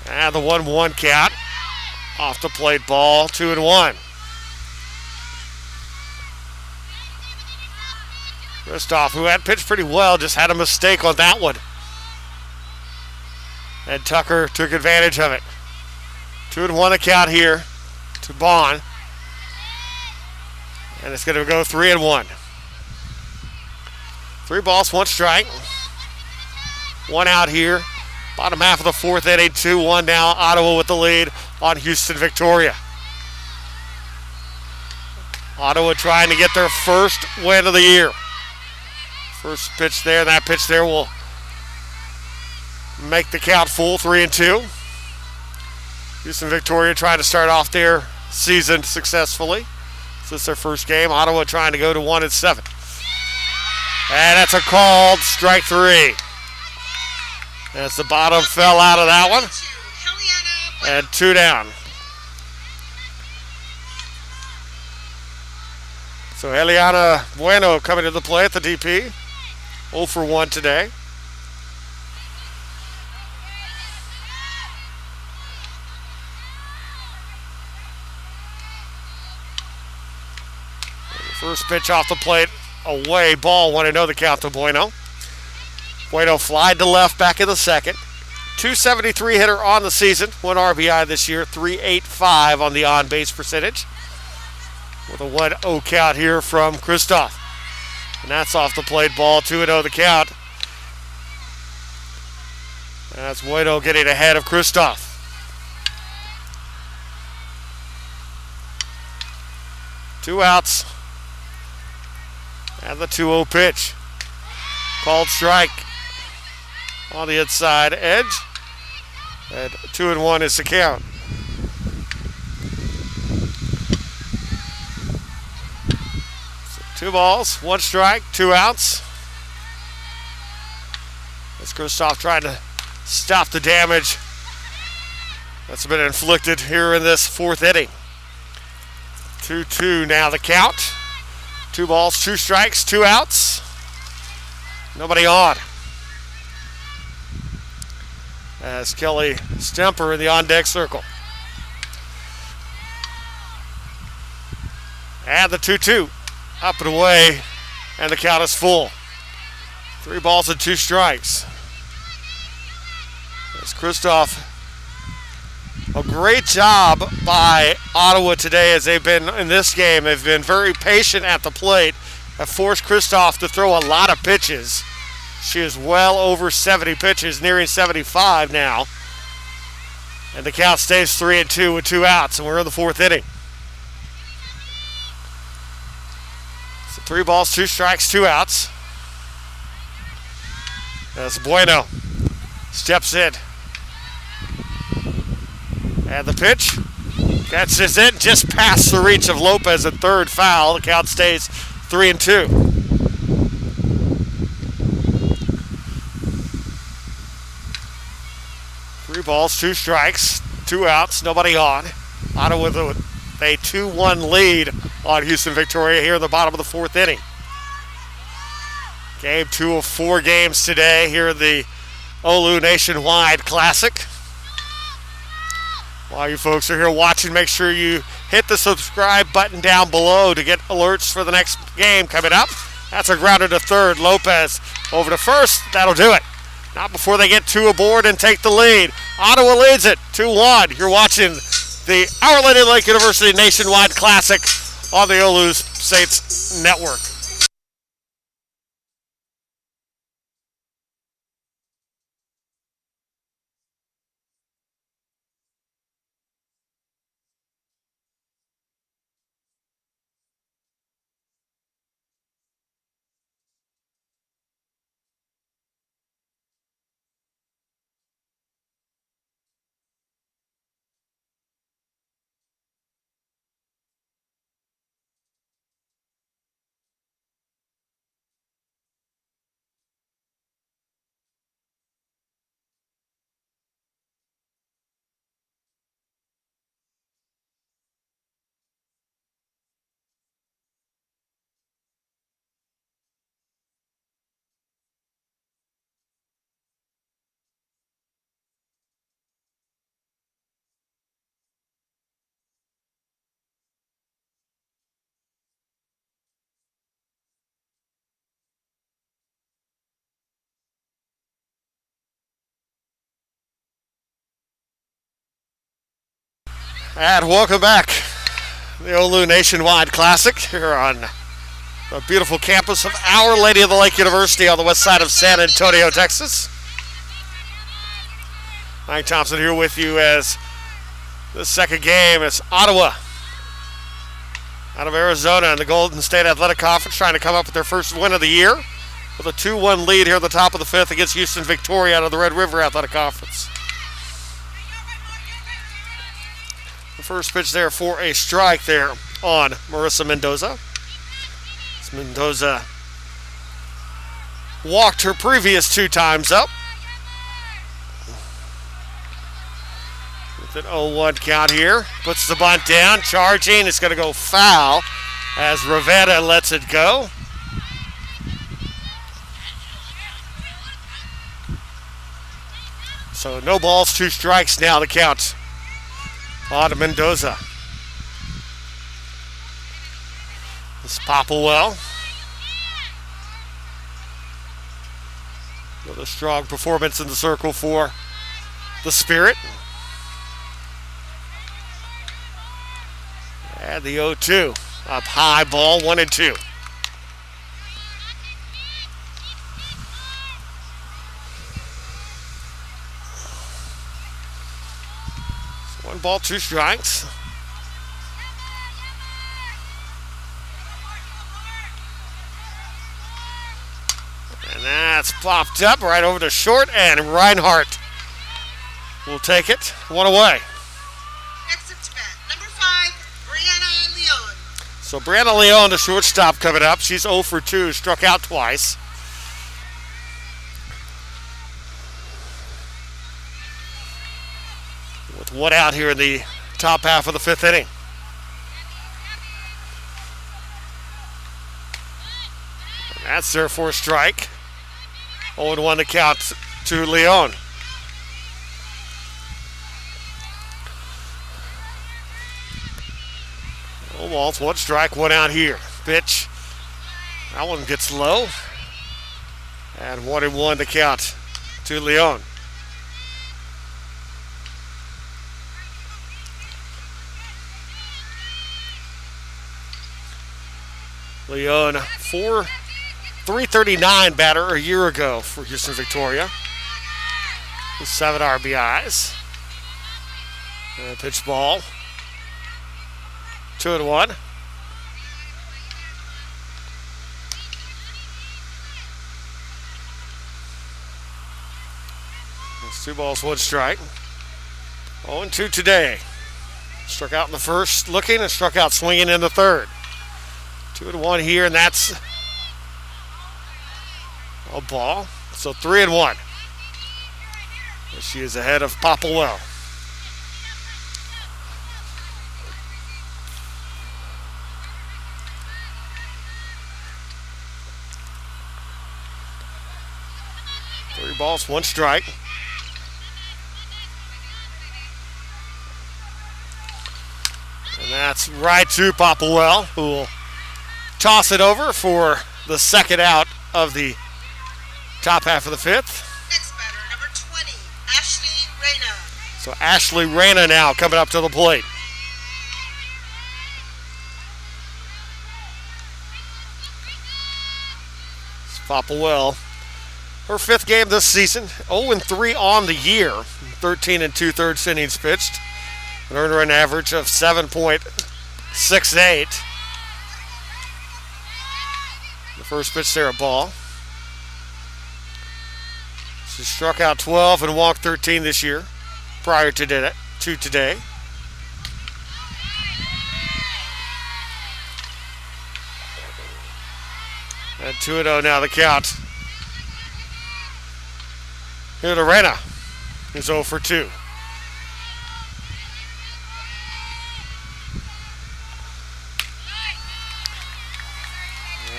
And the 1-1 count. Off the plate ball, 2-1. Kristoff, who had pitched pretty well, just had a mistake on that one. And Tucker took advantage of it. 2-1 the count here to Bond. And it's going to go 3-1. 3 balls, 1 strike. 1 out here. Bottom half of the 4th inning, 2-1 now. Ottawa with the lead on Houston Victoria. Ottawa trying to get their first win of the year. First pitch there, and that pitch there will make the count full, 3-2. Houston Victoria trying to start off their season successfully. This is their first game. Ottawa trying to go to 1-7. And that's a called strike 3. As the bottom fell out of that one. And 2 down. So Eliana Bueno coming to the play at the DP. 0 for 1 today. First pitch off the plate, away, ball, 1-0 the count to Bueno. Bueno flied to left back in the 2nd. 273 hitter on the season, 1 RBI this year, 385 on the on-base percentage. With a 1-0 count here from Kristoff. And that's off the plate ball, 2-0 the count. That's Bueno getting ahead of Kristoff. 2 outs. And the 2-0 pitch. Called strike on the inside edge. And 2-1 is the count. So 2 balls, 1 strike, 2 outs. As Kristoff trying to stop the damage that's been inflicted here in this 4th inning. 2-2 now the count. 2 balls, 2 strikes, 2 outs. Nobody on. As Kelly Stemper in the on-deck circle. And the 2-2. Up and away. And the count is full. 3 balls and 2 strikes. As Kristoff, a great job by Ottawa today as they've been in this game. They've been very patient at the plate. Have forced Kristoff to throw a lot of pitches. She is well over 70 pitches, nearing 75 now. And the count stays 3-2 with 2 outs, and we're in the 4th inning. So 3 balls, 2 strikes, 2 outs. As Bueno steps in. And the pitch catches it just past the reach of Lopez at third, foul. The count stays 3-2. 3 balls, 2 strikes, 2 outs, nobody on. Ottawa with a 2-1 lead on Houston Victoria here in the bottom of the 4th inning. Game 2 of 4 games today here in the OLLU Nationwide Classic. While you folks are here watching, make sure you hit the subscribe button down below to get alerts for the next game coming up. That's a grounder to third. Lopez over to first. That'll do it. Not before they get 2 aboard and take the lead. Ottawa leads it 2-1. You're watching the Our Lady of Lake University Nationwide Classic on the OLLU Saints Network. And welcome back. The OLLU Nationwide Classic here on the beautiful campus of Our Lady of the Lake University on the west side of San Antonio, Texas. Mike Thompson here with you as the second game is Ottawa out of Arizona in the Golden State Athletic Conference trying to come up with their first win of the year with a 2-1 lead here at the top of the 5th against Houston Victoria out of the Red River Athletic Conference. The first pitch there for a strike there on Marissa Mendoza. Mendoza walked her previous 2 times up. With an 0-1 count here. Puts the bunt down, charging. It's going to go foul as Rivera lets it go. So no balls, 2 strikes now the count on Mendoza. This Popplewell with a strong performance in the circle for the Spirit. And the 0-2 up high, ball 1-2. So 1 ball, 2 strikes. that's popped up right over to short, and Reinhardt will take it. One away. Next up to bat, number 5, Brianna Leon. So Brianna Leon, the shortstop, coming up. She's 0 for 2, struck out twice. With one out here in the top half of the 5th inning. And that's their fourth strike. 0-1 to count to Leon. Oh, well, it's one strike, one out here. Pitch. That one gets low. And 1-1 to count to Leon. Leon, 339 batter a year ago for Houston Victoria. With 7 RBIs. Pitch ball. 2-1. It's 2 balls, 1 strike. 0-2 today. Struck out in the first looking and struck out swinging in the third. 2-1 here, and that's a ball. So 3-1. She is ahead of Popplewell. Three balls, 1 strike. And that's right to Popplewell, who will toss it over for the second out of the top half of the 5th. Next batter, number 20, Ashley Reyna. So Ashley Reyna now coming up to the plate. It's Popplewell. Her 5th game this season, 0-3 on the year, 13 2/3 innings pitched. An earned run average of 7.68. The first pitch there, a ball. She struck out 12 and walked 13 this year, prior to today. And 2-0 now the count. Here to Reyna, who's 0 for 2.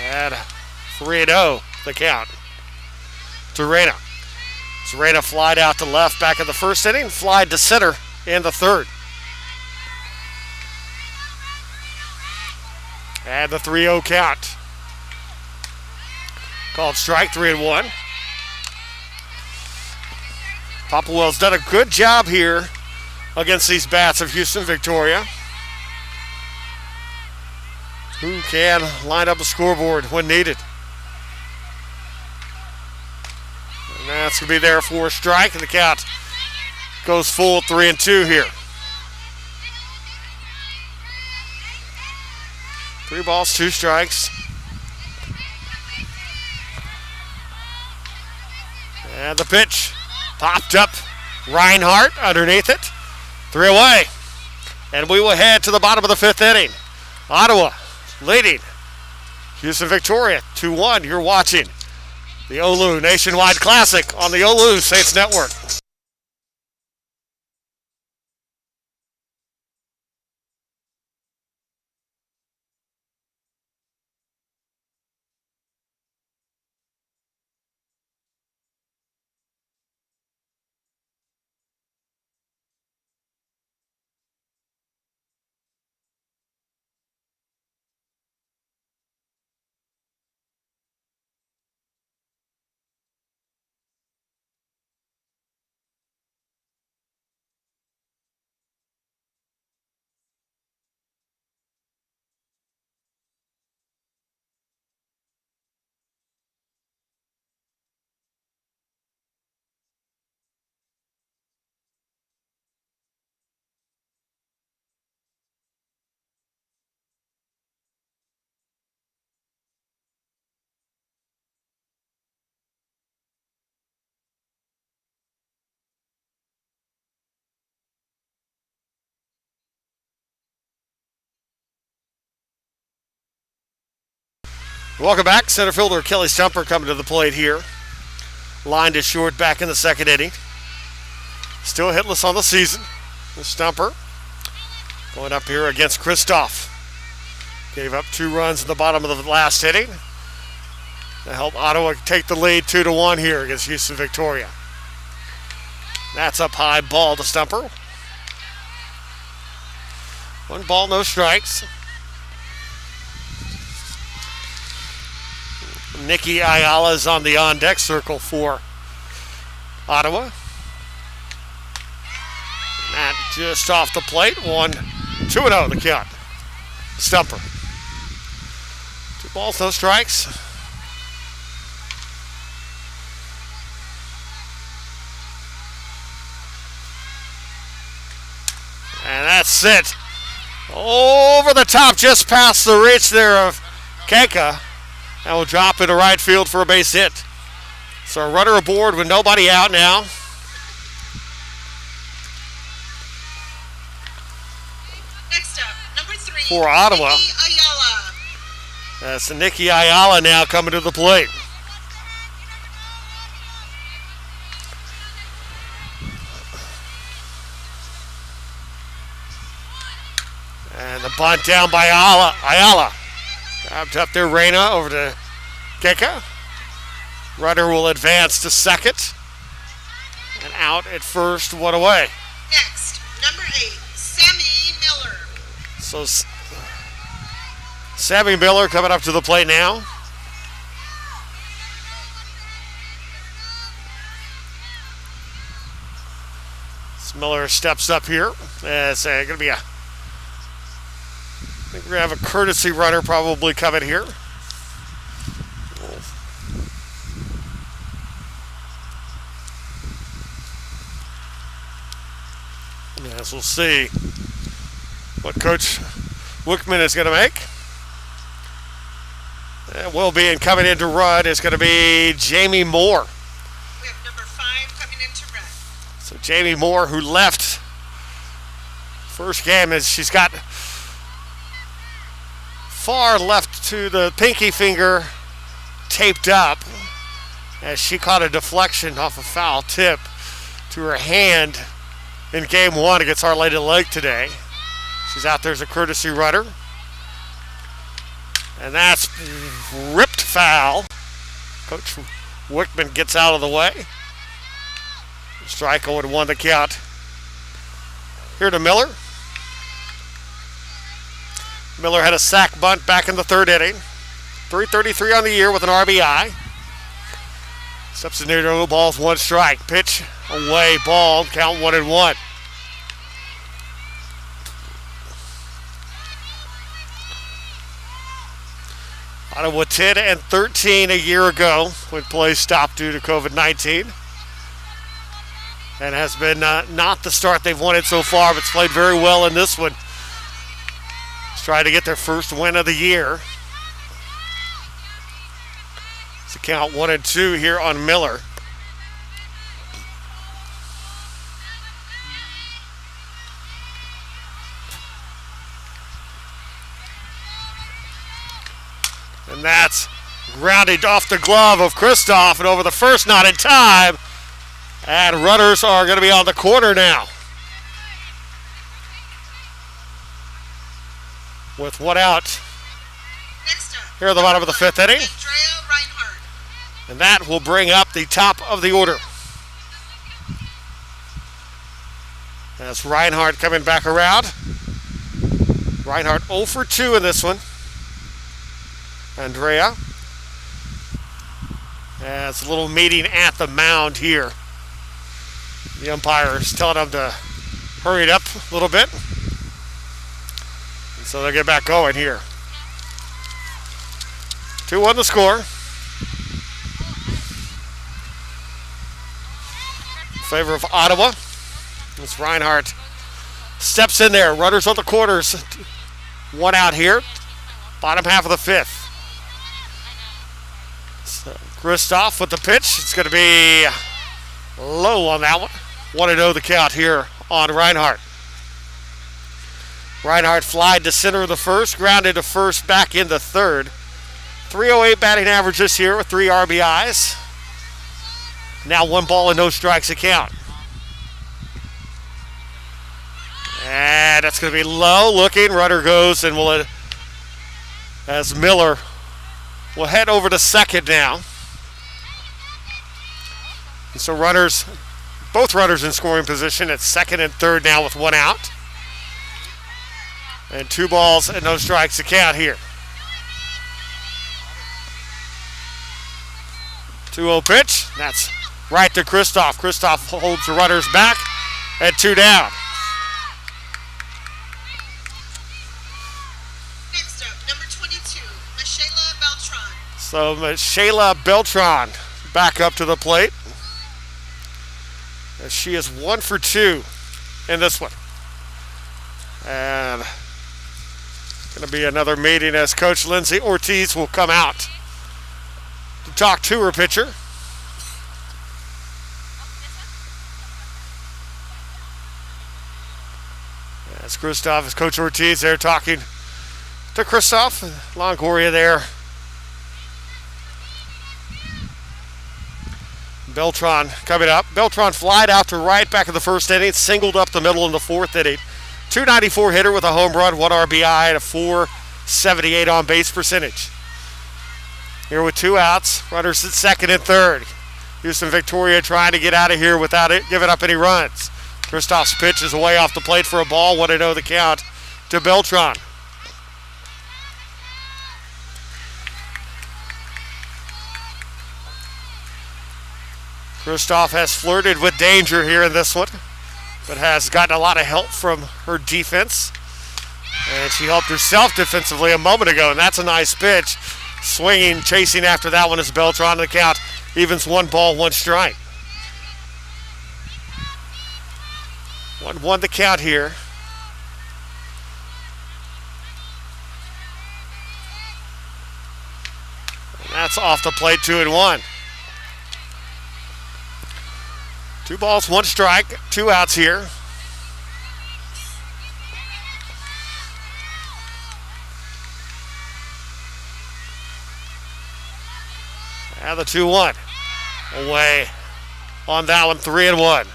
And 3-0 the count to Reyna. So Reyna flied out to left back in the first inning, flied to center in the third. And the 3-0 count. Called strike, 3-1. Popplewell's done a good job here against these bats of Houston Victoria, who can line up a scoreboard when needed. And that's going to be there for a strike, and the count goes full 3-2 here. 3 balls, 2 strikes. And the pitch popped up. Reinhardt underneath it. 3 away. And we will head to the bottom of the 5th inning. Ottawa leading Houston Victoria 2-1. You're watching the OLLU Nationwide Classic on the OLLU Saints Network. Welcome back. Center fielder Kelly Stumper coming to the plate here. Line to short back in the second inning. Still hitless on the season. Stumper going up here against Kristoff. Gave up 2 runs in the bottom of the last inning to help Ottawa take the lead 2-1 here against Houston Victoria. That's up high, ball to Stumper. 1 ball, no strikes. Nikki Ayala is on the on-deck circle for Ottawa. That just off the plate. 2-0 the count. Stumper. 2 balls, no strikes. And that's it. Over the top, just past the reach there of Keka. And will drop into right field for a base hit. So a runner aboard with nobody out now. Next up, number 3. For Ottawa. Nikki Ayala. That's Nikki Ayala now coming to the plate. And the bunt down by Ayala. Grabbed up there, Reyna over to Keka. Runner will advance to second. And out at first, 1 away. Next, number 8, Sammy Miller. So Sammy Miller coming up to the plate now. As Miller steps up here. It's going to be I think we're going to have a courtesy runner probably coming here. Yes, we'll see what Coach Wickman is going to make. And will be, and coming in to run is going to be Jamie Moore. We have number 5 coming in to run. So Jamie Moore, who left first game, is she's got far left to the pinky finger taped up as she caught a deflection off a foul tip to her hand in game 1 against Our Lady Lake today. She's out there as a courtesy runner. And that's ripped foul. Coach Wickman gets out of the way. Strike 0-1 the count. Here to Miller. Miller had a sack bunt back in the 3rd inning. 333 on the year with an RBI. Steps in there, 2 balls, 1 strike. Pitch away, ball, count 1-1. Ottawa 10-13 a year ago when play stopped due to COVID-19. And has been not the start they've wanted so far, but it's played very well in this one. Trying to get their first win of the year. It's a count 1-2 here on Miller. And that's grounded off the glove of Kristoff and over the first, not in time. And runners are going to be on the corner now. With 1 out. Next up, Here at the bottom of the 5th inning. Andrea Reinhardt. And that will bring up the top of the order. That's Reinhardt coming back around. Reinhardt 0 for 2 in this one. Andrea. And it's a little meeting at the mound here. The umpire is telling them to hurry it up a little bit. And so they'll get back going here. 2-1 the score. In favor of Ottawa. It's Reinhardt. Steps in there. Runners on the corners. 1 out here. Bottom half of the 5th. So Kristoff with the pitch. It's going to be low on that one. 1-0 the count here on Reinhardt. Reinhardt flied to center of the first, grounded to first, back in the 3rd. .308 batting average this year with 3 RBIs. Now 1 ball and no strikes to count. And that's going to be low looking. Runner goes and will, as Miller will head over to second now. And so both runners in scoring position at second and third now with 1 out. And 2 balls and no strikes to count here. 2-0 pitch. That's right to Kristoff. Kristoff holds the runners back at 2 down. Next up, number 22, Michaela Beltran. So Michaela Beltran back up to the plate. As she is 1 for 2 in this one. And going to be another meeting as Coach Lindsay Ortiz will come out to talk to her pitcher. As Kristoff, as Coach Ortiz there talking to Kristoff. Longoria there. Beltran coming up. Beltran flied out to right back in the first inning, singled up the middle in the fourth inning. .294 hitter with a home run, 1 RBI, and a .478 on base percentage. Here with 2 outs, runners at second and third. Houston Victoria trying to get out of here without it giving up any runs. Kristoff's pitch is away off the plate for a ball, 1-0 the count to Beltran. Kristoff has flirted with danger here in this one, but has gotten a lot of help from her defense. And she helped herself defensively a moment ago, and that's a nice pitch. Swinging, chasing after that one is Beltran. The count evens 1 ball, 1 strike. 1-1 the count here. And that's off the plate, 2-1. 2 balls, 1 strike, 2 outs here. And the 2-1 away on that one, 3-1.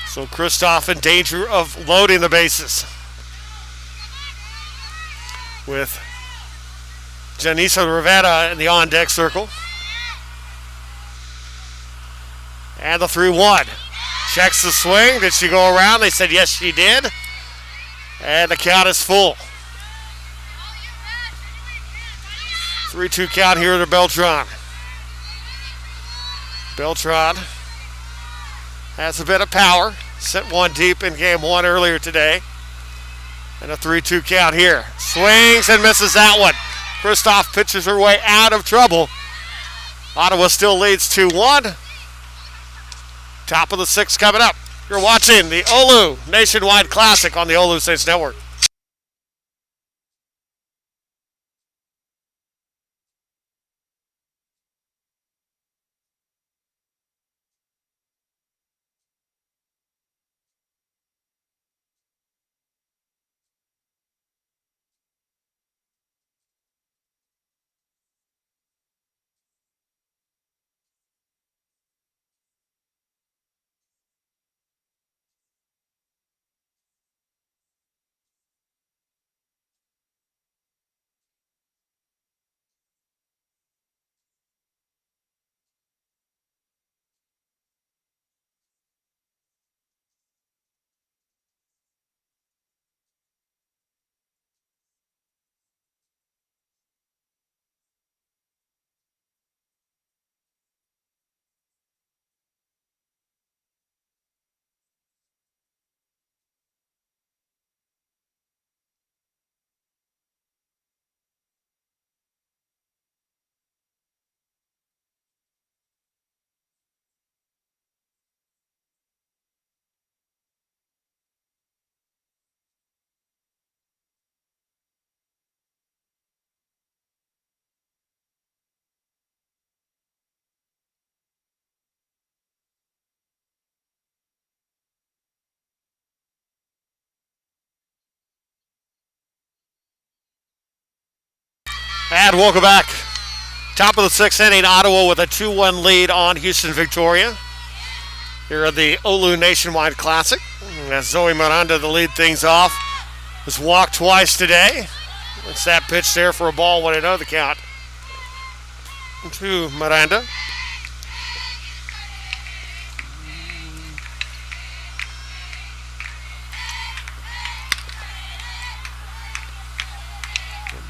So Kristoff in danger of loading the bases with Janisa Rivera in the on-deck circle. And the 3-1. Checks the swing. Did she go around? They said yes, she did. And the count is full. 3-2 count here to Beltran. Beltran has a bit of power. Sent 1 deep in game 1 earlier today. And a 3-2 count here. Swings and misses that one. Kristoff pitches her way out of trouble. Ottawa still leads 2-1. Top of the 6th coming up. You're watching the OLLU Nationwide Classic on the OLLU Saints Network. And welcome back. Top of the sixth inning, Ottawa with a 2-1 lead on Houston Victoria. Here at the OLLU Nationwide Classic. As Zoe Miranda to lead things off. Has walked twice today. It's that pitch there for a ball, 1-0 the count to Miranda.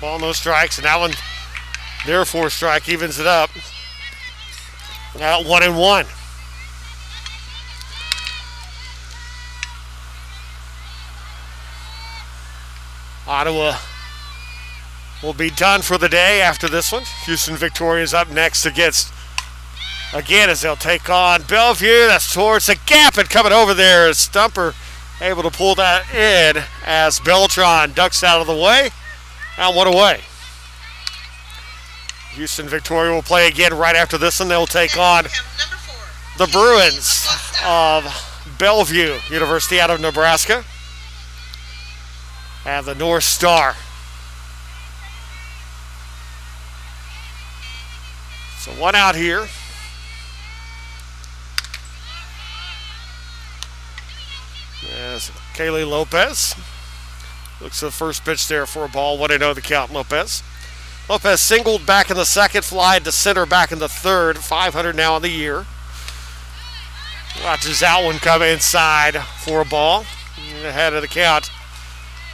Ball, no strikes, and that one, therefore, strike evens it up. Now 1-1. Ottawa will be done for the day after this one. Houston Victoria is up next against, again, as they'll take on Bellevue. That's towards the gap, and coming over there is Stumper, able to pull that in as Beltran ducks out of the way. And one away. Houston Victoria will play again right after this one. They'll take on the Bruins of Bellevue University out of Nebraska. And the North Star. So one out here. As Kaylee Lopez looks at the first pitch there for a ball. 1-0 the count, Lopez. Lopez singled back in the second, flied to center back in the third. 500 now on the year. Watches that one come inside for a ball. Ahead of the count,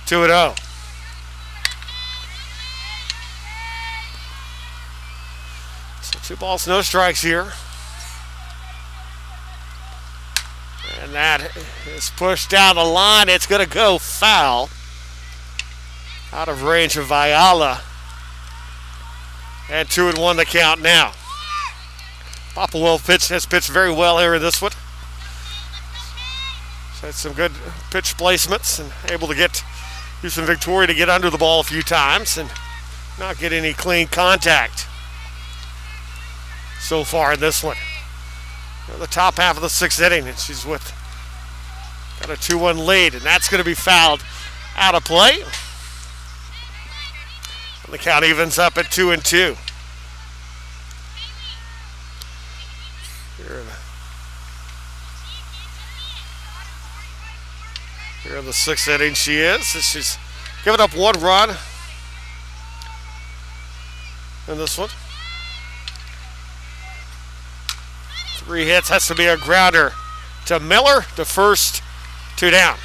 2-0. So 2 balls, no strikes here. And that is pushed down the line. It's going to go foul. Out of range of Viala. And 2-1 the count now. Popplewell has pitched very well here in this one. He's had some good pitch placements and able to get Houston Victoria to get under the ball a few times and not get any clean contact so far in this one. The top half of the sixth inning, and she's got a 2-1 lead, and that's going to be fouled out of play. And the count evens up at 2-2. Here in the sixth inning she is. She's given up 1 run in this one. 3 hits, has to be a grounder to Miller, the first, 2 down.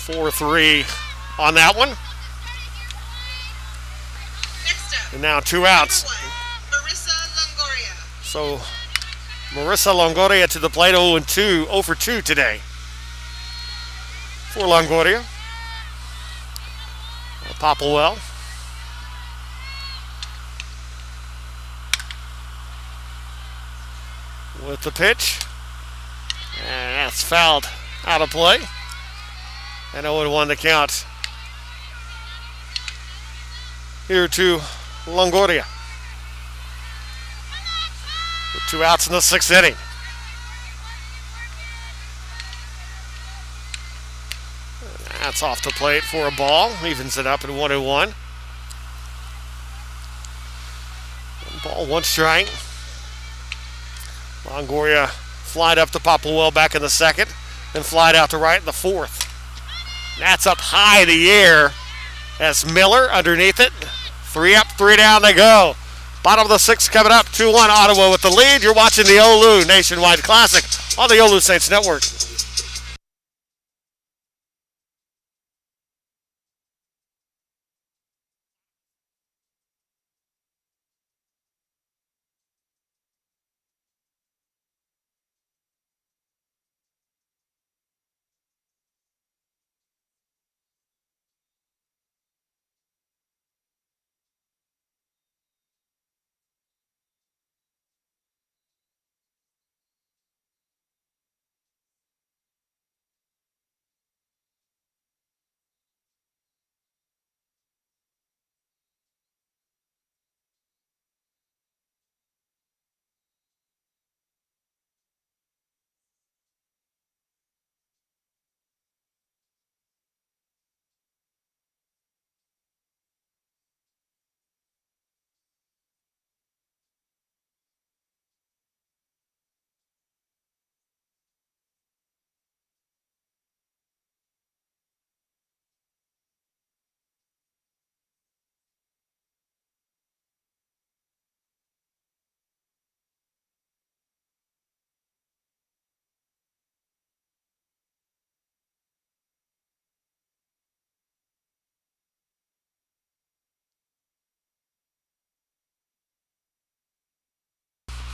4-3 on that one. Next up, and now 2 outs. Marissa Longoria. So Marissa Longoria to the plate, 0 for 2 today for Longoria. Popplewell. With the pitch. And that's fouled out of play. And 0-1 the count here to Longoria. With 2 outs in the sixth inning. That's off the plate for a ball. Evens it up at 1-1. 1 ball, 1 strike. Longoria flied up to Popplewell back in the second, then flied out to right in the fourth. That's up high in the air as Miller underneath it. 3 up, 3 down they go. Bottom of the sixth coming up, 2-1 Ottawa with the lead. You're watching the OLLU Nationwide Classic on the OLLU Saints Network.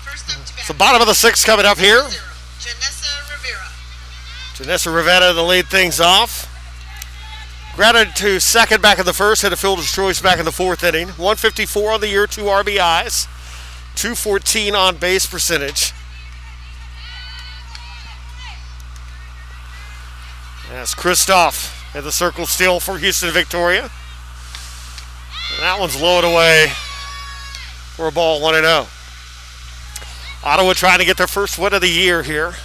First up to bat. So bottom of the sixth coming up here. 0-0. Janessa Rivera. Janessa Rivera to lead things off. Grounded to second back in the first, had a fielder's choice back in the fourth inning. 154 on the year, 2 RBIs, 214 on base percentage. That's Kristoff at the circle steal for Houston Victoria. And that one's low and away for a ball 1-0. Ottawa trying to get their first win of the year here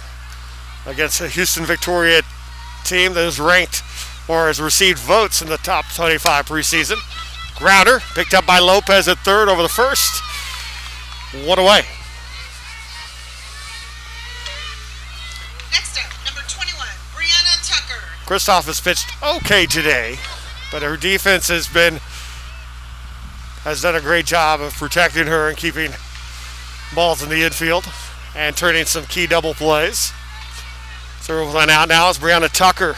against a Houston Victoria team that is ranked or has received votes in the top 25 preseason. Grounder picked up by Lopez at third over the first. 1 away. Next up, number 21, Brianna Tucker. Kristoff has pitched okay today, but her defense has done a great job of protecting her and keeping balls in the infield and turning some key double plays. So one out now is Brianna Tucker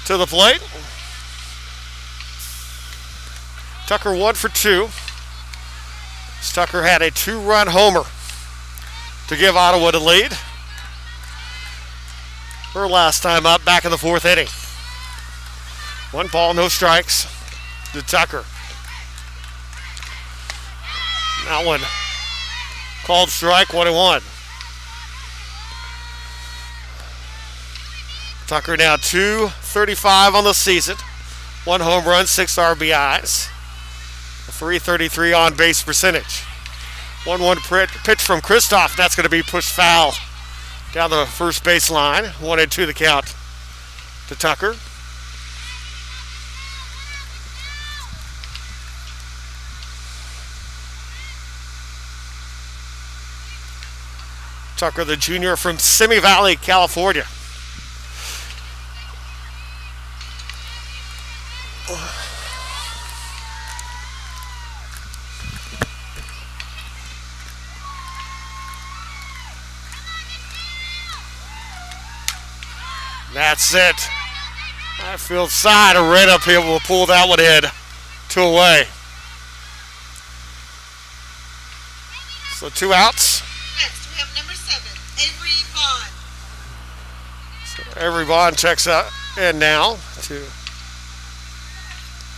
to the plate. Tucker 1 for 2. Tucker had a 2-run homer to give Ottawa the lead. Her last time up back in the fourth inning. 1 ball, no strikes to Tucker. That one called strike, 1-1. Tucker now 235 on the season. 1 home run, 6 RBIs. A 333 on base percentage. 1-1 pitch from Kristoff. That's going to be pushed foul down the first base line. 1-2 the count to Tucker. Tucker, the junior from Simi Valley, California. That's it. That field side right up here will pull that one in. 2 away. So 2 outs. Next, we have number 7, Avery Vaughn. So Avery Vaughn checks out in now to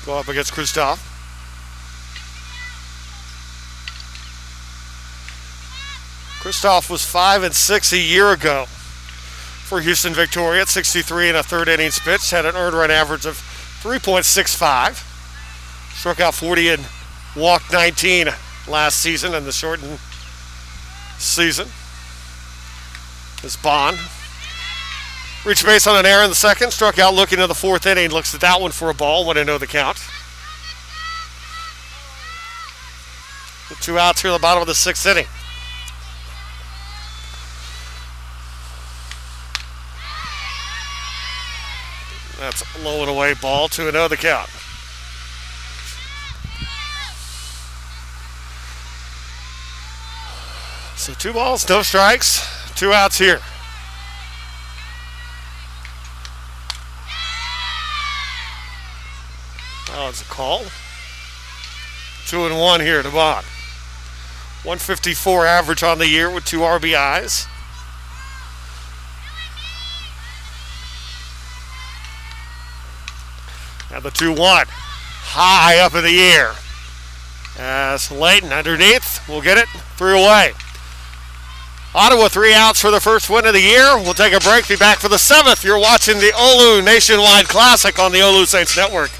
go up against Kristoff. Kristoff was 5-6 a year ago for Houston Victoria at 63 and a third innings pitched. Had an earned run average of 3.65. Struck out 40 and walked 19 last season in the shortened season. This Bond reached base on an error in the second. Struck out looking in the fourth inning. Looks at that one for a ball. 1-0 the count. The 2 outs here at the bottom of the sixth inning. That's a low and away ball, 2-0 the count. So 2 balls, no strikes, 2 outs here. That was a call. 2-1 here to Bond. 154 average on the year with 2 RBIs. Now the 2-1, high up in the air. As Layton underneath, we'll get it, 3 away. Ottawa 3 outs for the first win of the year. We'll take a break, be back for the 7th. You're watching the OLLU Nationwide Classic on the OLLU Saints Network.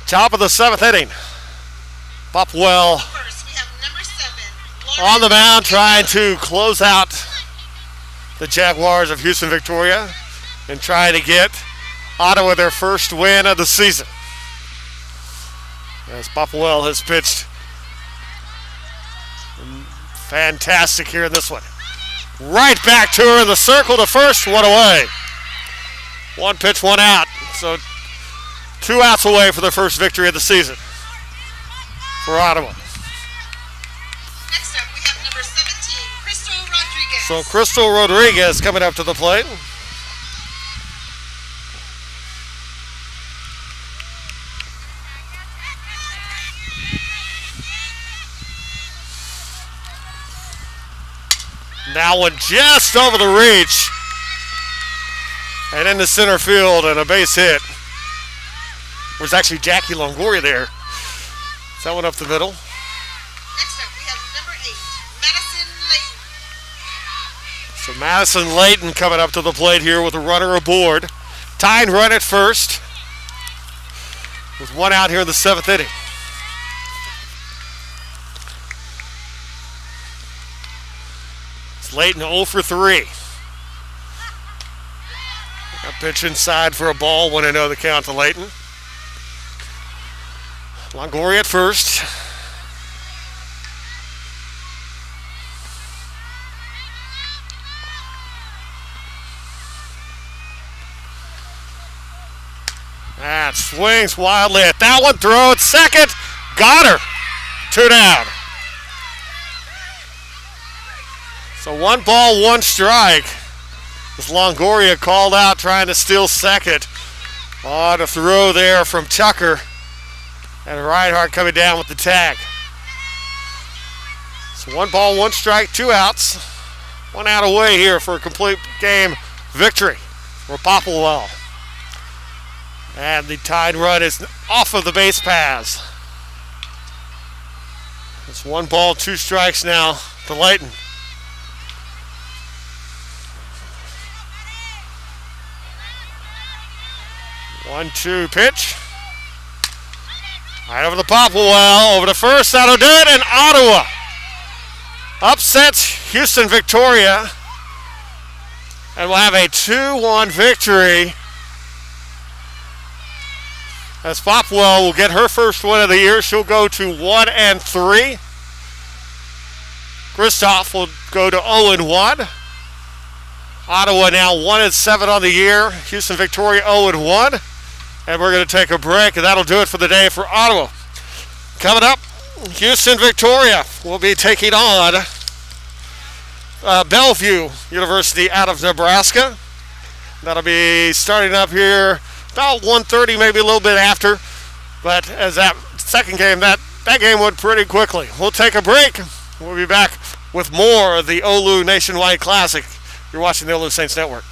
Top of the 7th inning. Popwell First, we have number 7. on the mound trying to close out the Jaguars of Houston Victoria and trying to get Ottawa their first win of the season. As Popwell has pitched fantastic here in this one. Right back to her in the circle to first, one away. One pitch, one out. So 2 outs away for their first victory of the season for Ottawa. Next up, we have number 17, Crystal Rodriguez. So Crystal Rodriguez coming up to the plate. Now one just over the reach and into center field and a base hit. There's actually Jackie Longoria there. That one up the middle. Next up, we have number 8, Madison Layton. So Madison Layton coming up to the plate here with a runner aboard. Tying run at first with 1 out here in the 7th inning. It's Layton 0 for 3. A pitch inside for a ball, 1-0 the count to Layton. Longoria at first. That swings wildly at that one. Throw at second. Got her. 2 down. So 1 ball, 1 strike. As Longoria called out trying to steal second. On a throw there from Tucker. And Reinhardt coming down with the tag. So 1 ball, 1 strike, 2 outs. 1 out away here for a complete game victory for Popplewell. And the tied run is off of the base paths. It's 1 ball, 2 strikes now to Layton. One-two pitch. Right over the Popplewell, over to first, that'll do it, and Ottawa upsets Houston Victoria. And we'll have a 2-1 victory as Popplewell will get her first win of the year. She'll go to 1-3. Christoph will go to 0-1. Ottawa now 1-7 on the year. Houston Victoria 0-1. And we're going to take a break, and that'll do it for the day for Ottawa. Coming up, Houston Victoria will be taking on Bellevue University out of Nebraska. That'll be starting up here about 1:30, maybe a little bit after. But as that second game, that game went pretty quickly. We'll take a break. We'll be back with more of the OLLU Nationwide Classic. You're watching the OLLU Saints Network.